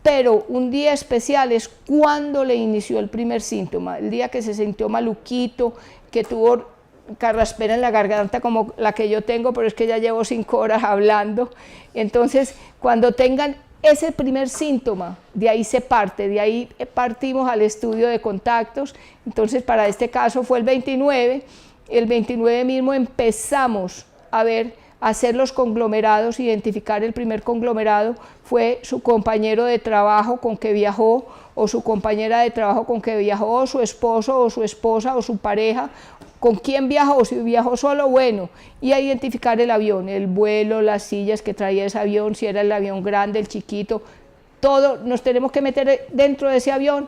pero un día especial es cuando le inició el primer síntoma, el día que se sintió maluquito, que tuvo carraspera en la garganta como la que yo tengo, pero es que ya llevo 5 horas hablando. Entonces, cuando tengan ese primer síntoma, de ahí se parte, de ahí partimos al estudio de contactos. Entonces, para este caso fue el 29 mismo empezamos a hacer los conglomerados, identificar el primer conglomerado, fue su compañero de trabajo con que viajó, o su compañera de trabajo con que viajó, o su esposo, o su esposa, o su pareja, con quién viajó, si viajó solo, bueno, y a identificar el avión, el vuelo, las sillas que traía ese avión, si era el avión grande, el chiquito, todo, nos tenemos que meter dentro de ese avión,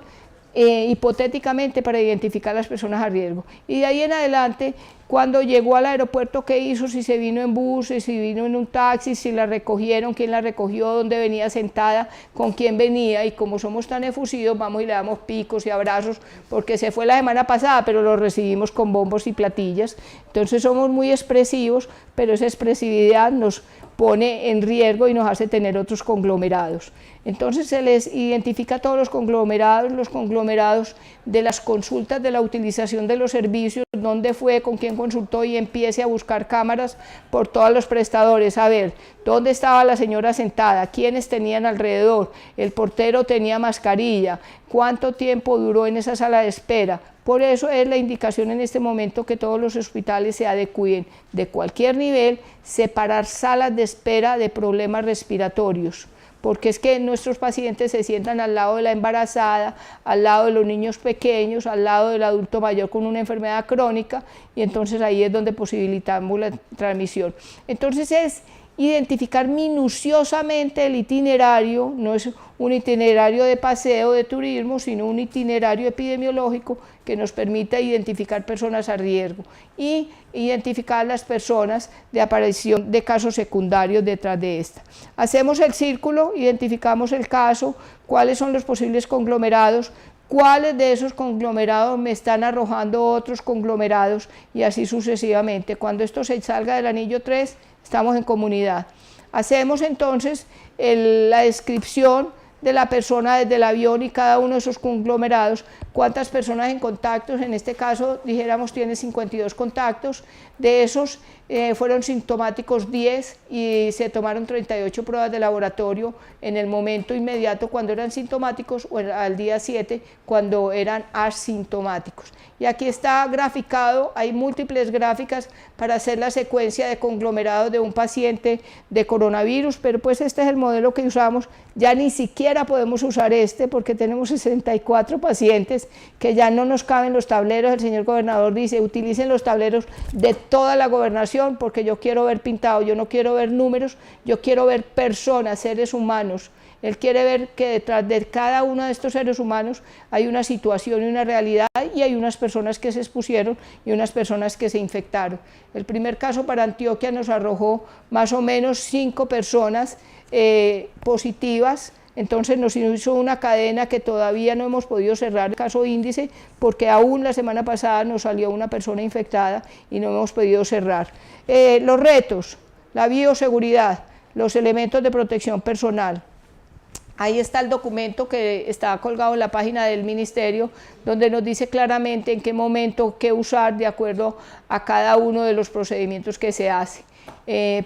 hipotéticamente para identificar a las personas a riesgo. Y de ahí en adelante, cuando llegó al aeropuerto, ¿qué hizo? Si se vino en bus, si vino en un taxi, si la recogieron, quién la recogió, dónde venía sentada, con quién venía, y como somos tan efusivos, vamos y le damos picos y abrazos, porque se fue la semana pasada, pero lo recibimos con bombos y platillas. Entonces somos muy expresivos, pero esa expresividad nos pone en riesgo y nos hace tener otros conglomerados. Entonces se les identifica todos los conglomerados de las consultas, de la utilización de los servicios, dónde fue, con quién consultó, y empiece a buscar cámaras por todos los prestadores, a ver dónde estaba la señora sentada, quiénes tenían alrededor, el portero tenía mascarilla, cuánto tiempo duró en esa sala de espera. Por eso es la indicación en este momento que todos los hospitales se adecúen de cualquier nivel, separar salas de espera de problemas respiratorios, porque es que nuestros pacientes se sientan al lado de la embarazada, al lado de los niños pequeños, al lado del adulto mayor con una enfermedad crónica, y entonces ahí es donde posibilitamos la transmisión. Entonces es identificar minuciosamente el itinerario, no es un itinerario de paseo, de turismo, sino un itinerario epidemiológico que nos permita identificar personas a riesgo y identificar las personas de aparición de casos secundarios detrás de esta. Hacemos el círculo, identificamos el caso, cuáles son los posibles conglomerados, cuáles de esos conglomerados me están arrojando otros conglomerados, y así sucesivamente. Cuando esto se salga del anillo 3, estamos en comunidad. Hacemos entonces la descripción de la persona desde el avión y cada uno de esos conglomerados, cuántas personas en contactos, en este caso dijéramos tiene 52 contactos, De esos fueron sintomáticos 10 y se tomaron 38 pruebas de laboratorio en el momento inmediato cuando eran sintomáticos o al día 7 cuando eran asintomáticos. Y aquí está graficado, hay múltiples gráficas para hacer la secuencia de conglomerados de un paciente de coronavirus, pero pues este es el modelo que usamos. Ya ni siquiera podemos usar este porque tenemos 64 pacientes que ya no nos caben los tableros. El señor gobernador dice, utilicen los tableros de toda la gobernación porque yo quiero ver pintado, yo no quiero ver números, yo quiero ver personas, seres humanos. Él quiere ver que detrás de cada uno de estos seres humanos hay una situación y una realidad, y hay unas personas que se expusieron y unas personas que se infectaron. El primer caso para Antioquia nos arrojó más o menos 5 personas positivas, entonces nos hizo una cadena que todavía no hemos podido cerrar el caso índice, porque aún la semana pasada nos salió una persona infectada y no hemos podido cerrar. Los retos, la bioseguridad, los elementos de protección personal. Ahí está el documento que está colgado en la página del ministerio, donde nos dice claramente en qué momento qué usar de acuerdo a cada uno de los procedimientos que se hace.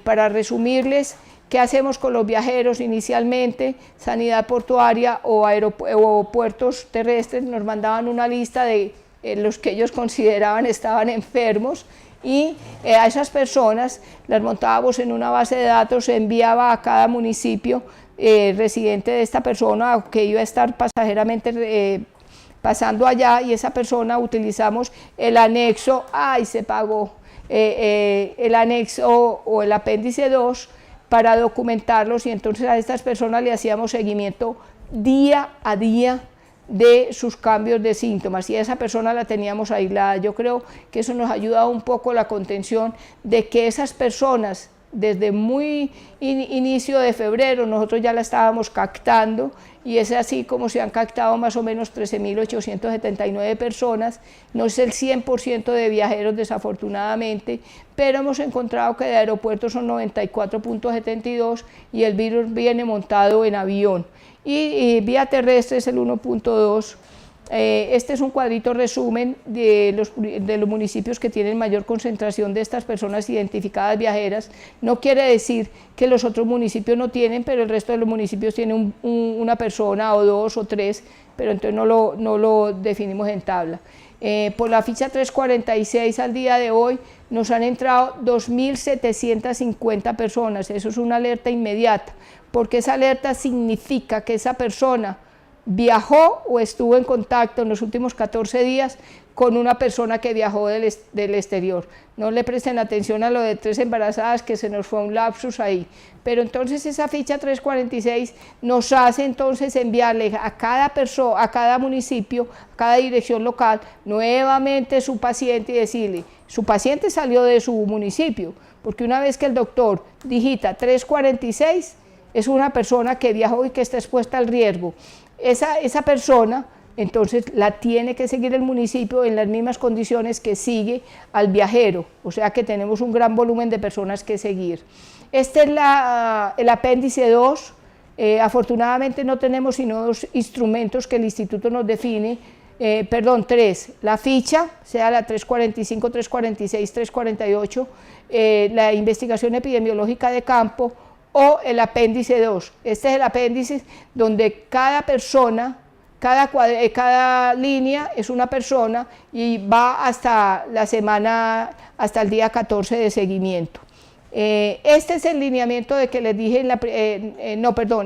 Para resumirles, ¿qué hacemos con los viajeros inicialmente? Sanidad portuaria o puertos terrestres nos mandaban una lista de los que ellos consideraban estaban enfermos, y a esas personas las montábamos en una base de datos, se enviaba a cada municipio residente de esta persona que iba a estar pasajeramente pasando allá, y esa persona utilizamos el anexo, el anexo o el apéndice 2 para documentarlos, y entonces a estas personas le hacíamos seguimiento día a día de sus cambios de síntomas, y a esa persona la teníamos aislada. Yo creo que eso nos ha ayudado un poco la contención de que esas personas, desde muy inicio de febrero, nosotros ya la estábamos captando, y es así como se han captado más o menos 13.879 personas. No es el 100% de viajeros, desafortunadamente, pero hemos encontrado que de aeropuertos son 94.72 y el virus viene montado en avión, y vía terrestre es el 1.2. Este es un cuadrito resumen de los municipios que tienen mayor concentración de estas personas identificadas viajeras. No quiere decir que los otros municipios no tienen, pero el resto de los municipios tienen una persona o 2 o 3, pero entonces no lo definimos en tabla. Por la ficha 346 al día de hoy nos han entrado 2.750 personas. Eso es una alerta inmediata, porque esa alerta significa que esa persona viajó o estuvo en contacto en los últimos 14 días con una persona que viajó del exterior. No le presten atención a lo de 3 embarazadas, que se nos fue un lapsus ahí. Pero entonces esa ficha 346 nos hace entonces enviarle a cada persona, a cada municipio, a cada dirección local, nuevamente su paciente, y decirle, su paciente salió de su municipio, porque una vez que el doctor digita 346, es una persona que viajó y que está expuesta al riesgo. Esa persona entonces la tiene que seguir el municipio en las mismas condiciones que sigue al viajero, o sea que tenemos un gran volumen de personas que seguir. Este es el apéndice 2, afortunadamente no tenemos sino 2 instrumentos que el instituto nos define, 3, la ficha, sea la 345, 346, 348, la investigación epidemiológica de campo, o el apéndice 2. Este es el apéndice donde cada persona, cada línea es una persona, y va hasta la semana, hasta el día 14 de seguimiento. Este es el lineamiento de que les dije,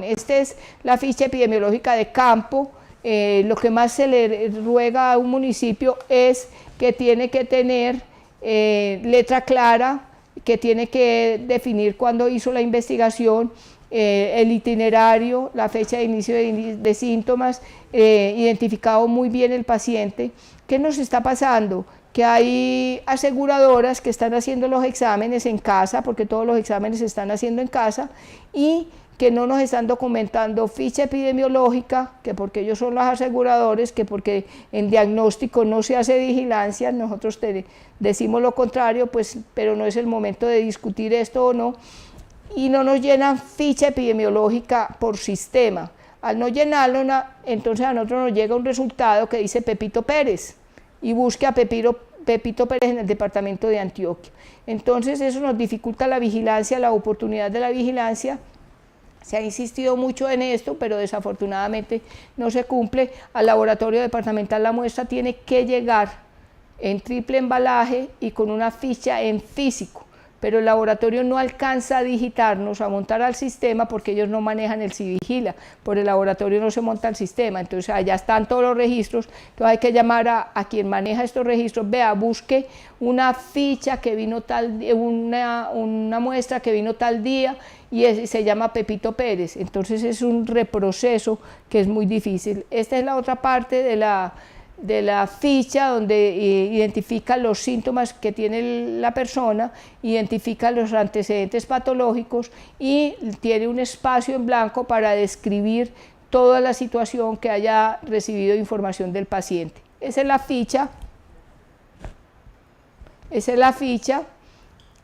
esta es la ficha epidemiológica de campo. Lo que más se le ruega a un municipio es que tiene que tener letra clara, que tiene que definir cuándo hizo la investigación, el itinerario, la fecha de inicio de síntomas, identificado muy bien el paciente. ¿Qué nos está pasando? Que hay aseguradoras que están haciendo los exámenes en casa, porque todos los exámenes se están haciendo en casa, y que no nos están documentando ficha epidemiológica, que porque ellos son los aseguradores, que porque en diagnóstico no se hace vigilancia. Nosotros decimos lo contrario, pues, pero no es el momento de discutir esto o no, y no nos llenan ficha epidemiológica por sistema. Al no llenarlo, entonces a nosotros nos llega un resultado que dice Pepito Pérez, y busque a Pepito Pérez en el departamento de Antioquia. Entonces eso nos dificulta la vigilancia, la oportunidad de la vigilancia. Se ha insistido mucho en esto, pero desafortunadamente no se cumple. Al laboratorio departamental la muestra tiene que llegar en triple embalaje y con una ficha en físico, pero el laboratorio no alcanza a digitarnos, a montar al sistema, porque ellos no manejan el Civigila, por el laboratorio no se monta el sistema, entonces allá están todos los registros, entonces hay que llamar a quien maneja estos registros, vea, busque una ficha que vino una muestra que vino tal día, y se llama Pepito Pérez, entonces es un reproceso que es muy difícil. Esta es la otra parte de la ficha donde identifica los síntomas que tiene la persona, identifica los antecedentes patológicos y tiene un espacio en blanco para describir toda la situación que haya recibido información del paciente. Esa es la ficha.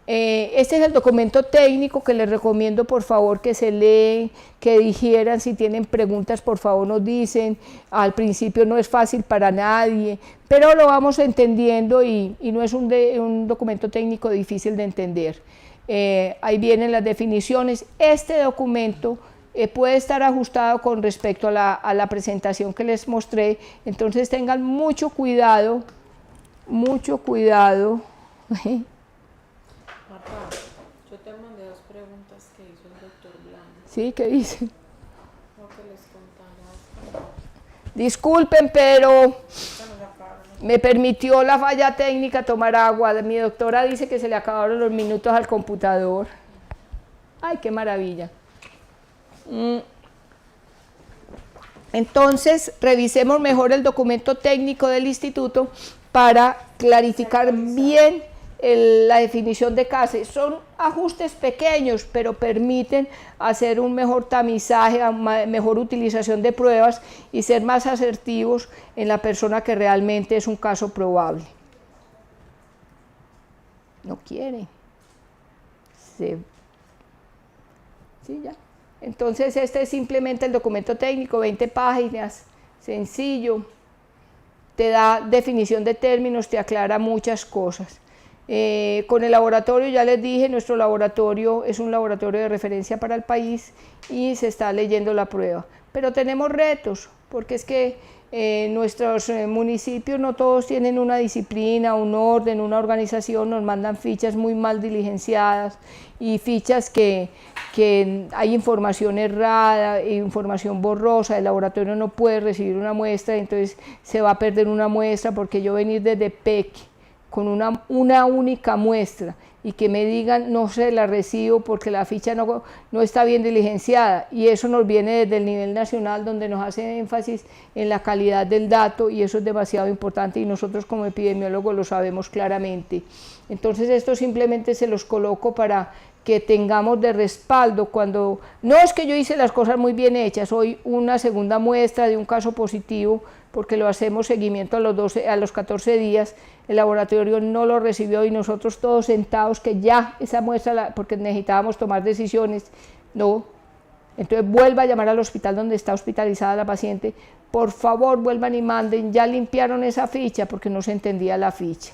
Este es el documento técnico que les recomiendo por favor que se leen, que digieran, si tienen preguntas por favor nos dicen, al principio no es fácil para nadie, pero lo vamos entendiendo y no es un documento técnico difícil de entender. Ahí vienen las definiciones. Este documento puede estar ajustado con respecto a la presentación que les mostré, entonces tengan mucho cuidado. Yo te mandé 2 preguntas que hizo el doctor Blanco. ¿Sí? ¿Qué dicen? Lo que les contarás. Disculpen, pero me permitió la falla técnica tomar agua. Mi doctora dice que se le acabaron los minutos al computador. ¡Ay, qué maravilla! Entonces, revisemos mejor el documento técnico del instituto para clarificar bien la definición de CASE. Son ajustes pequeños, pero permiten hacer un mejor tamizaje, mejor utilización de pruebas y ser más asertivos en la persona que realmente es un caso probable. No quiere. Sí, ya. Entonces este es simplemente el documento técnico, 20 páginas, sencillo, te da definición de términos, te aclara muchas cosas. Con el laboratorio, ya les dije, nuestro laboratorio es un laboratorio de referencia para el país y se está leyendo la prueba. Pero tenemos retos, porque es que nuestros municipios no todos tienen una disciplina, un orden, una organización, nos mandan fichas muy mal diligenciadas y fichas que hay información errada, información borrosa, el laboratorio no puede recibir una muestra, entonces se va a perder una muestra porque yo venir desde PEC con una única muestra y que me digan no se la recibo porque la ficha no está bien diligenciada, y eso nos viene desde el nivel nacional donde nos hace énfasis en la calidad del dato y eso es demasiado importante y nosotros como epidemiólogos lo sabemos claramente. Entonces esto simplemente se los coloco para que tengamos de respaldo cuando, no es que yo hice las cosas muy bien hechas, hoy una segunda muestra de un caso positivo, porque lo hacemos seguimiento a los 14 días, el laboratorio no lo recibió y nosotros todos sentados que ya esa muestra, porque necesitábamos tomar decisiones, no, entonces vuelva a llamar al hospital donde está hospitalizada la paciente, por favor vuelvan y manden, ya limpiaron esa ficha porque no se entendía la ficha.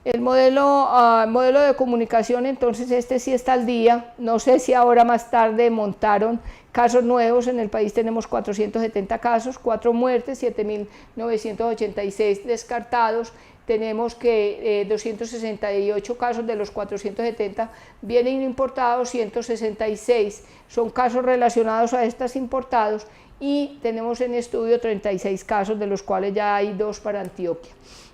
El modelo de comunicación, entonces este sí está al día, no sé si ahora más tarde montaron casos nuevos, en el país tenemos 470 casos, 4 muertes, 7.986 descartados, tenemos que 268 casos de los 470 vienen importados, 166 son casos relacionados a estos importados y tenemos en estudio 36 casos de los cuales ya hay 2 para Antioquia.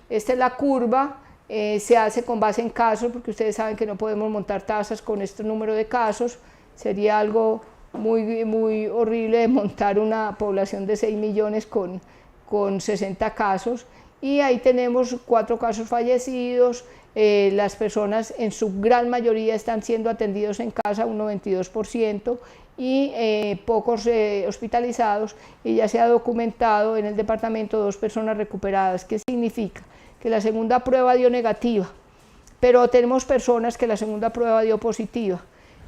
Esta es la curva. Se hace con base en casos, porque ustedes saben que no podemos montar tasas con este número de casos, sería algo muy horrible de montar una población de 6 millones con 60 casos, y ahí tenemos 4 casos fallecidos, las personas en su gran mayoría están siendo atendidos en casa, un 92%, y pocos hospitalizados, y ya se ha documentado en el departamento 2 personas recuperadas. ¿Qué significa? Que la segunda prueba dio negativa, pero tenemos personas que la segunda prueba dio positiva.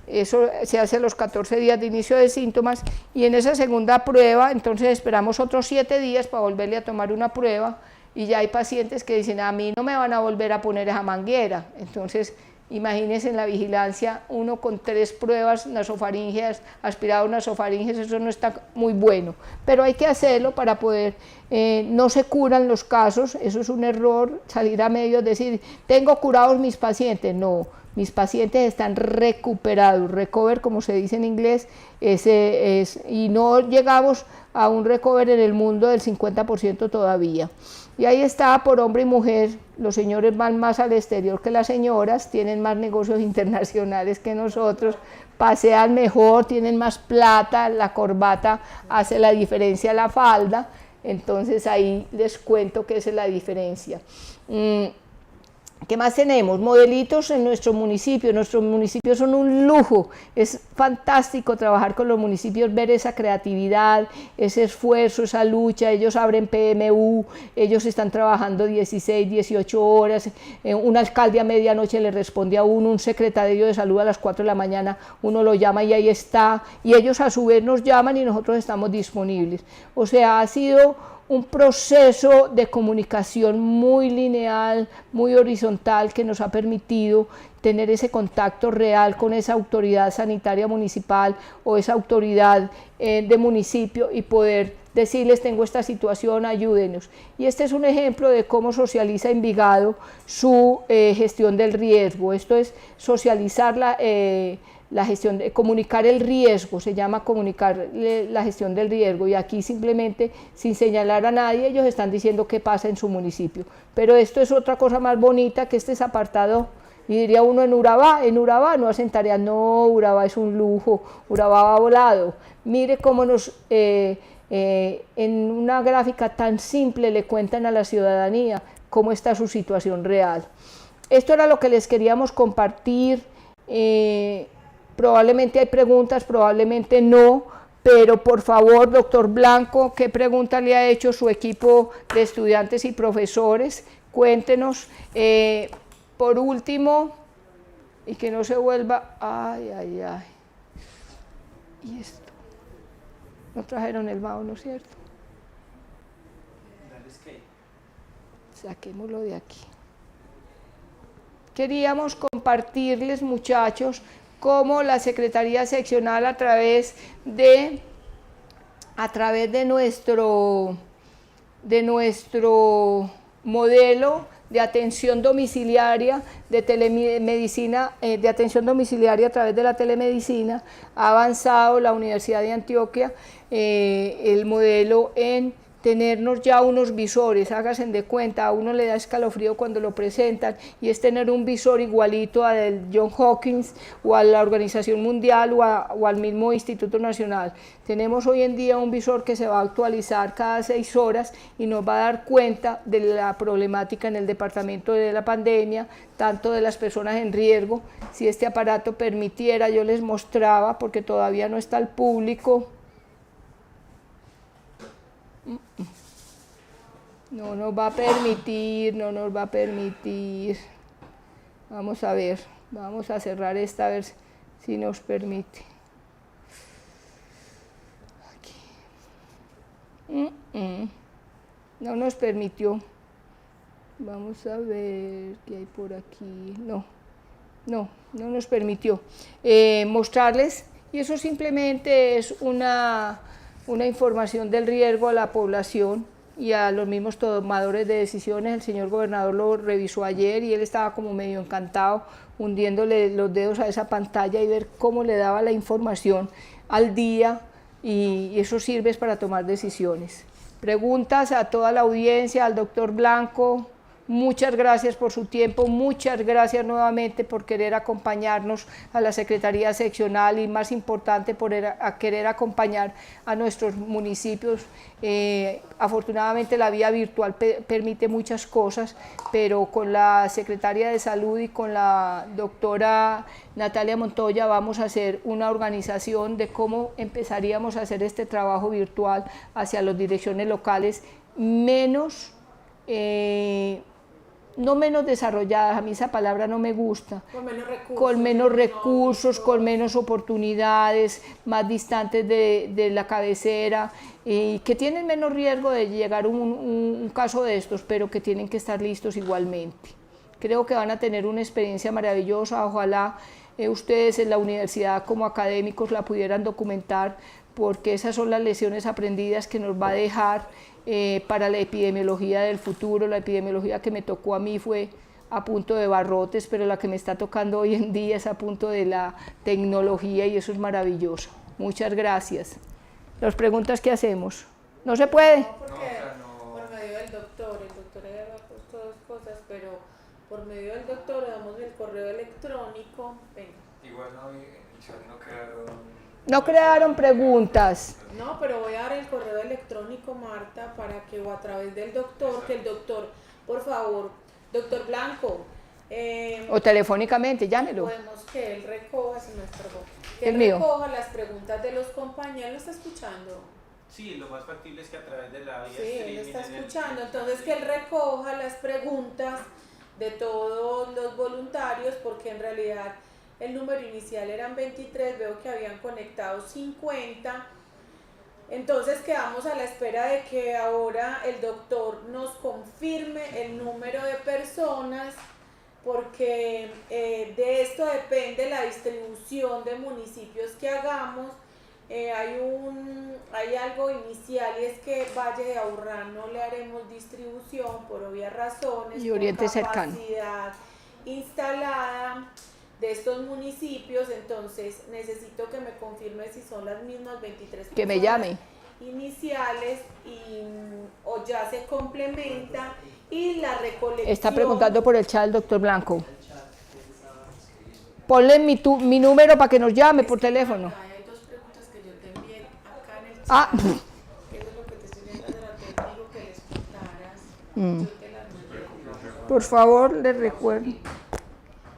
Eso se hace a los 14 días de inicio de síntomas y en esa segunda prueba entonces esperamos otros 7 días para volverle a tomar una prueba y ya hay pacientes que dicen, a mí no me van a volver a poner esa manguera. Entonces, imagínense en la vigilancia, uno con 3 pruebas nasofaríngeas, aspirado nasofaríngeas, eso no está muy bueno, pero hay que hacerlo para poder, no se curan los casos, eso es un error, salir a medios, decir, tengo curados mis pacientes, no, mis pacientes están recuperados, recover como se dice en inglés, y no llegamos a un recover en el mundo del 50% todavía. Y ahí está, por hombre y mujer, los señores van más al exterior que las señoras, tienen más negocios internacionales que nosotros, pasean mejor, tienen más plata, la corbata hace la diferencia a la falda, entonces ahí les cuento que esa es la diferencia. ¿Qué más tenemos? Modelitos en nuestros municipios son un lujo, es fantástico trabajar con los municipios, ver esa creatividad, ese esfuerzo, esa lucha, ellos abren PMU, ellos están trabajando 16, 18 horas, un alcalde a medianoche le responde a uno, un secretario de salud a las 4 de la mañana, uno lo llama y ahí está, y ellos a su vez nos llaman y nosotros estamos disponibles, o sea, ha sido un proceso de comunicación muy lineal, muy horizontal, que nos ha permitido tener ese contacto real con esa autoridad sanitaria municipal o esa autoridad de municipio y poder decirles, tengo esta situación, ayúdenos. Y este es un ejemplo de cómo socializa Envigado su gestión del riesgo. Esto es socializar la gestión, comunicar el riesgo, se llama comunicar la gestión del riesgo, y aquí simplemente sin señalar a nadie ellos están diciendo qué pasa en su municipio, pero esto es otra cosa más bonita que este es apartado, y diría uno en Urabá no hacen tareas, no, Urabá es un lujo, Urabá va volado, mire cómo nos, en una gráfica tan simple le cuentan a la ciudadanía cómo está su situación real. Esto era lo que les queríamos compartir. Probablemente hay preguntas, probablemente no, pero por favor, doctor Blanco, ¿qué pregunta le ha hecho su equipo de estudiantes y profesores? Cuéntenos. Por último, y que no se vuelva, ay, y esto, no trajeron el mouse, ¿no es cierto? Saquémoslo de aquí. Queríamos compartirles, muchachos, cómo la Secretaría Seccional a través de nuestro modelo de atención domiciliaria, de telemedicina, de atención domiciliaria a través de la telemedicina, ha avanzado la Universidad de Antioquia el modelo en tenernos ya unos visores, háganse de cuenta, a uno le da escalofrío cuando lo presentan, y es tener un visor igualito al John Hopkins o a la Organización Mundial o al mismo Instituto Nacional. Tenemos hoy en día un visor que se va a actualizar cada 6 horas y nos va a dar cuenta de la problemática en el departamento de la pandemia, tanto de las personas en riesgo. Si este aparato permitiera, yo les mostraba, porque todavía no está al público. No nos va a permitir, vamos a ver, vamos a cerrar esta a ver si nos permite. Aquí. No nos permitió, vamos a ver qué hay por aquí, no nos permitió mostrarles, y eso simplemente es una información del riesgo a la población y a los mismos tomadores de decisiones. El señor gobernador lo revisó ayer y él estaba como medio encantado, hundiéndole los dedos a esa pantalla y ver cómo le daba la información al día, y eso sirve para tomar decisiones. Preguntas a toda la audiencia, al doctor Blanco. Muchas gracias por su tiempo, muchas gracias nuevamente por querer acompañarnos a la Secretaría Seccional, y más importante por querer acompañar a nuestros municipios. Afortunadamente la vía virtual permite muchas cosas, pero con la Secretaria de Salud y con la doctora Natalia Montoya vamos a hacer una organización de cómo empezaríamos a hacer este trabajo virtual hacia las direcciones locales menos no menos desarrolladas, a mí esa palabra no me gusta, Con menos recursos, con menos oportunidades, más distantes de la cabecera, y que tienen menos riesgo de llegar un caso de estos, pero que tienen que estar listos igualmente. Creo que van a tener una experiencia maravillosa, ojalá ustedes en la universidad como académicos la pudieran documentar, porque esas son las lecciones aprendidas que nos va a dejar para la epidemiología del futuro. La epidemiología que me tocó a mí fue a punto de barrotes, pero la que me está tocando hoy en día es a punto de la tecnología y eso es maravilloso. Muchas gracias. Las preguntas que hacemos. ¿No se puede? No, porque por medio del doctor, el doctor había puesto dos cosas, pero por medio del doctor damos el correo electrónico. Venga. Igual no, en el chat no quedaron... No crearon preguntas. No, pero voy a dar el correo electrónico, Marta, para que, o a través del doctor, que el doctor, por favor, doctor Blanco. O telefónicamente, llámelo. Podemos que él recoja, si me perdón, que El él mío. recoja las preguntas de los compañeros. ¿Lo está escuchando? Sí, lo más factible es que a través de la vía Sí, él streaming... está escuchando. Entonces, que él recoja las preguntas de todos los voluntarios, porque en realidad el número inicial eran 23, veo que habían conectado 50, entonces quedamos a la espera de que ahora el doctor nos confirme el número de personas, porque de esto depende la distribución de municipios que hagamos. Hay algo inicial y es que Valle de Aburrá no le haremos distribución por obvias razones, Y Oriente por cercano. capacidad instalada de estos municipios, entonces necesito que me confirme si son las mismas 23 Que me llame. iniciales o ya se complementa, y la recolección. Está preguntando por el chat el doctor Blanco. Ponle mi número para que nos llame por teléfono. Hay dos preguntas que yo te envié acá en el chat. Ah. Que eso es lo que te estoy viendo de la técnica, que les contaras. Yo te las mandé. Por favor, les recuerdo.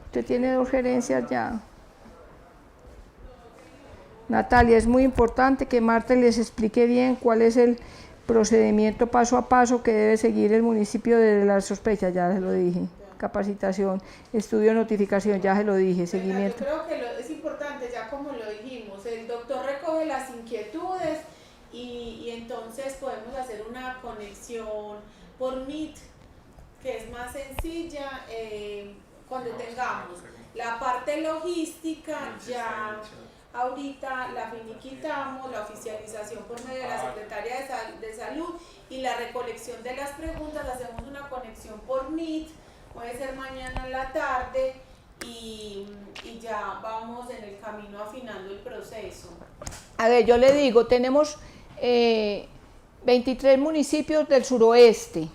Usted tiene 2 gerencias ya. Natalia, es muy importante que Marta les explique bien cuál es el procedimiento paso a paso que debe seguir el municipio de la sospecha, ya se lo dije. Capacitación, estudio, notificación, ya se lo dije, seguimiento. Yo creo que es importante, ya como lo dijimos, el doctor recoge las inquietudes y entonces podemos hacer una conexión por Meet, que es más sencilla. Cuando tengamos la parte logística, ya ahorita la finiquitamos, la oficialización por medio de la Secretaría de Salud y la recolección de las preguntas, hacemos una conexión por Meet, puede ser mañana en la tarde, y ya vamos en el camino afinando el proceso. A ver, yo le digo, tenemos 23 municipios del suroeste.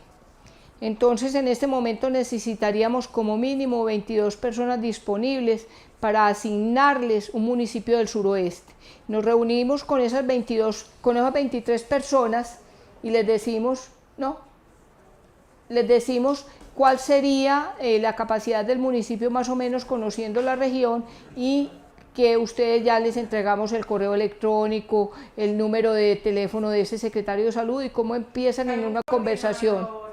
Entonces, en este momento necesitaríamos como mínimo 22 personas disponibles para asignarles un municipio del suroeste. Nos reunimos con esas 23 personas y les decimos, ¿no? Les decimos cuál sería la capacidad del municipio más o menos conociendo la región, y que ustedes ya les entregamos el correo electrónico, el número de teléfono de ese secretario de salud y cómo empiezan en una conversación.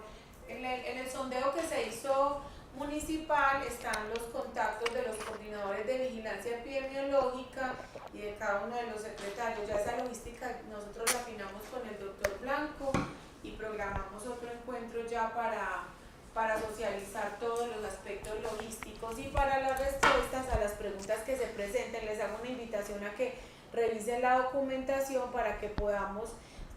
En el sondeo que se hizo municipal están los contactos de los coordinadores de vigilancia epidemiológica y de cada uno de los secretarios. Ya esa logística nosotros la afinamos con el doctor Blanco y programamos otro encuentro ya para socializar todos los aspectos logísticos y para las respuestas a las preguntas que se presenten. Les hago una invitación a que revisen la documentación para que podamos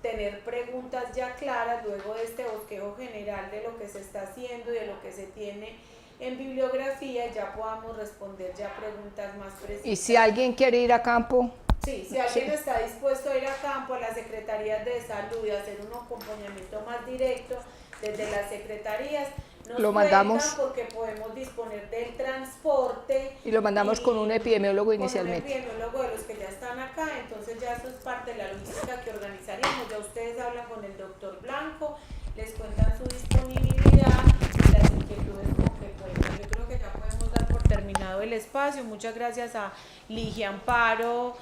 tener preguntas ya claras luego de este bosquejo general de lo que se está haciendo y de lo que se tiene en bibliografía, ya podamos responder ya preguntas más precisas. Y si alguien quiere ir a campo, sí, si alguien está dispuesto a ir a campo, a las secretarías de salud y hacer un acompañamiento más directo desde las secretarías, nos lo mandamos, porque podemos disponer del transporte y lo mandamos con un epidemiólogo inicialmente. Con un epidemiólogo de los que ya están acá, entonces ya eso es parte de la logística que organizaríamos. Ya ustedes hablan con el doctor Blanco, les cuentan su disponibilidad y las inquietudes con que cuentan. Yo creo que ya podemos dar por terminado el espacio. Muchas gracias a Ligia Amparo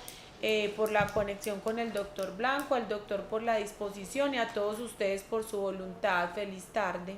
por la conexión con el doctor Blanco, al doctor por la disposición y a todos ustedes por su voluntad. Feliz tarde.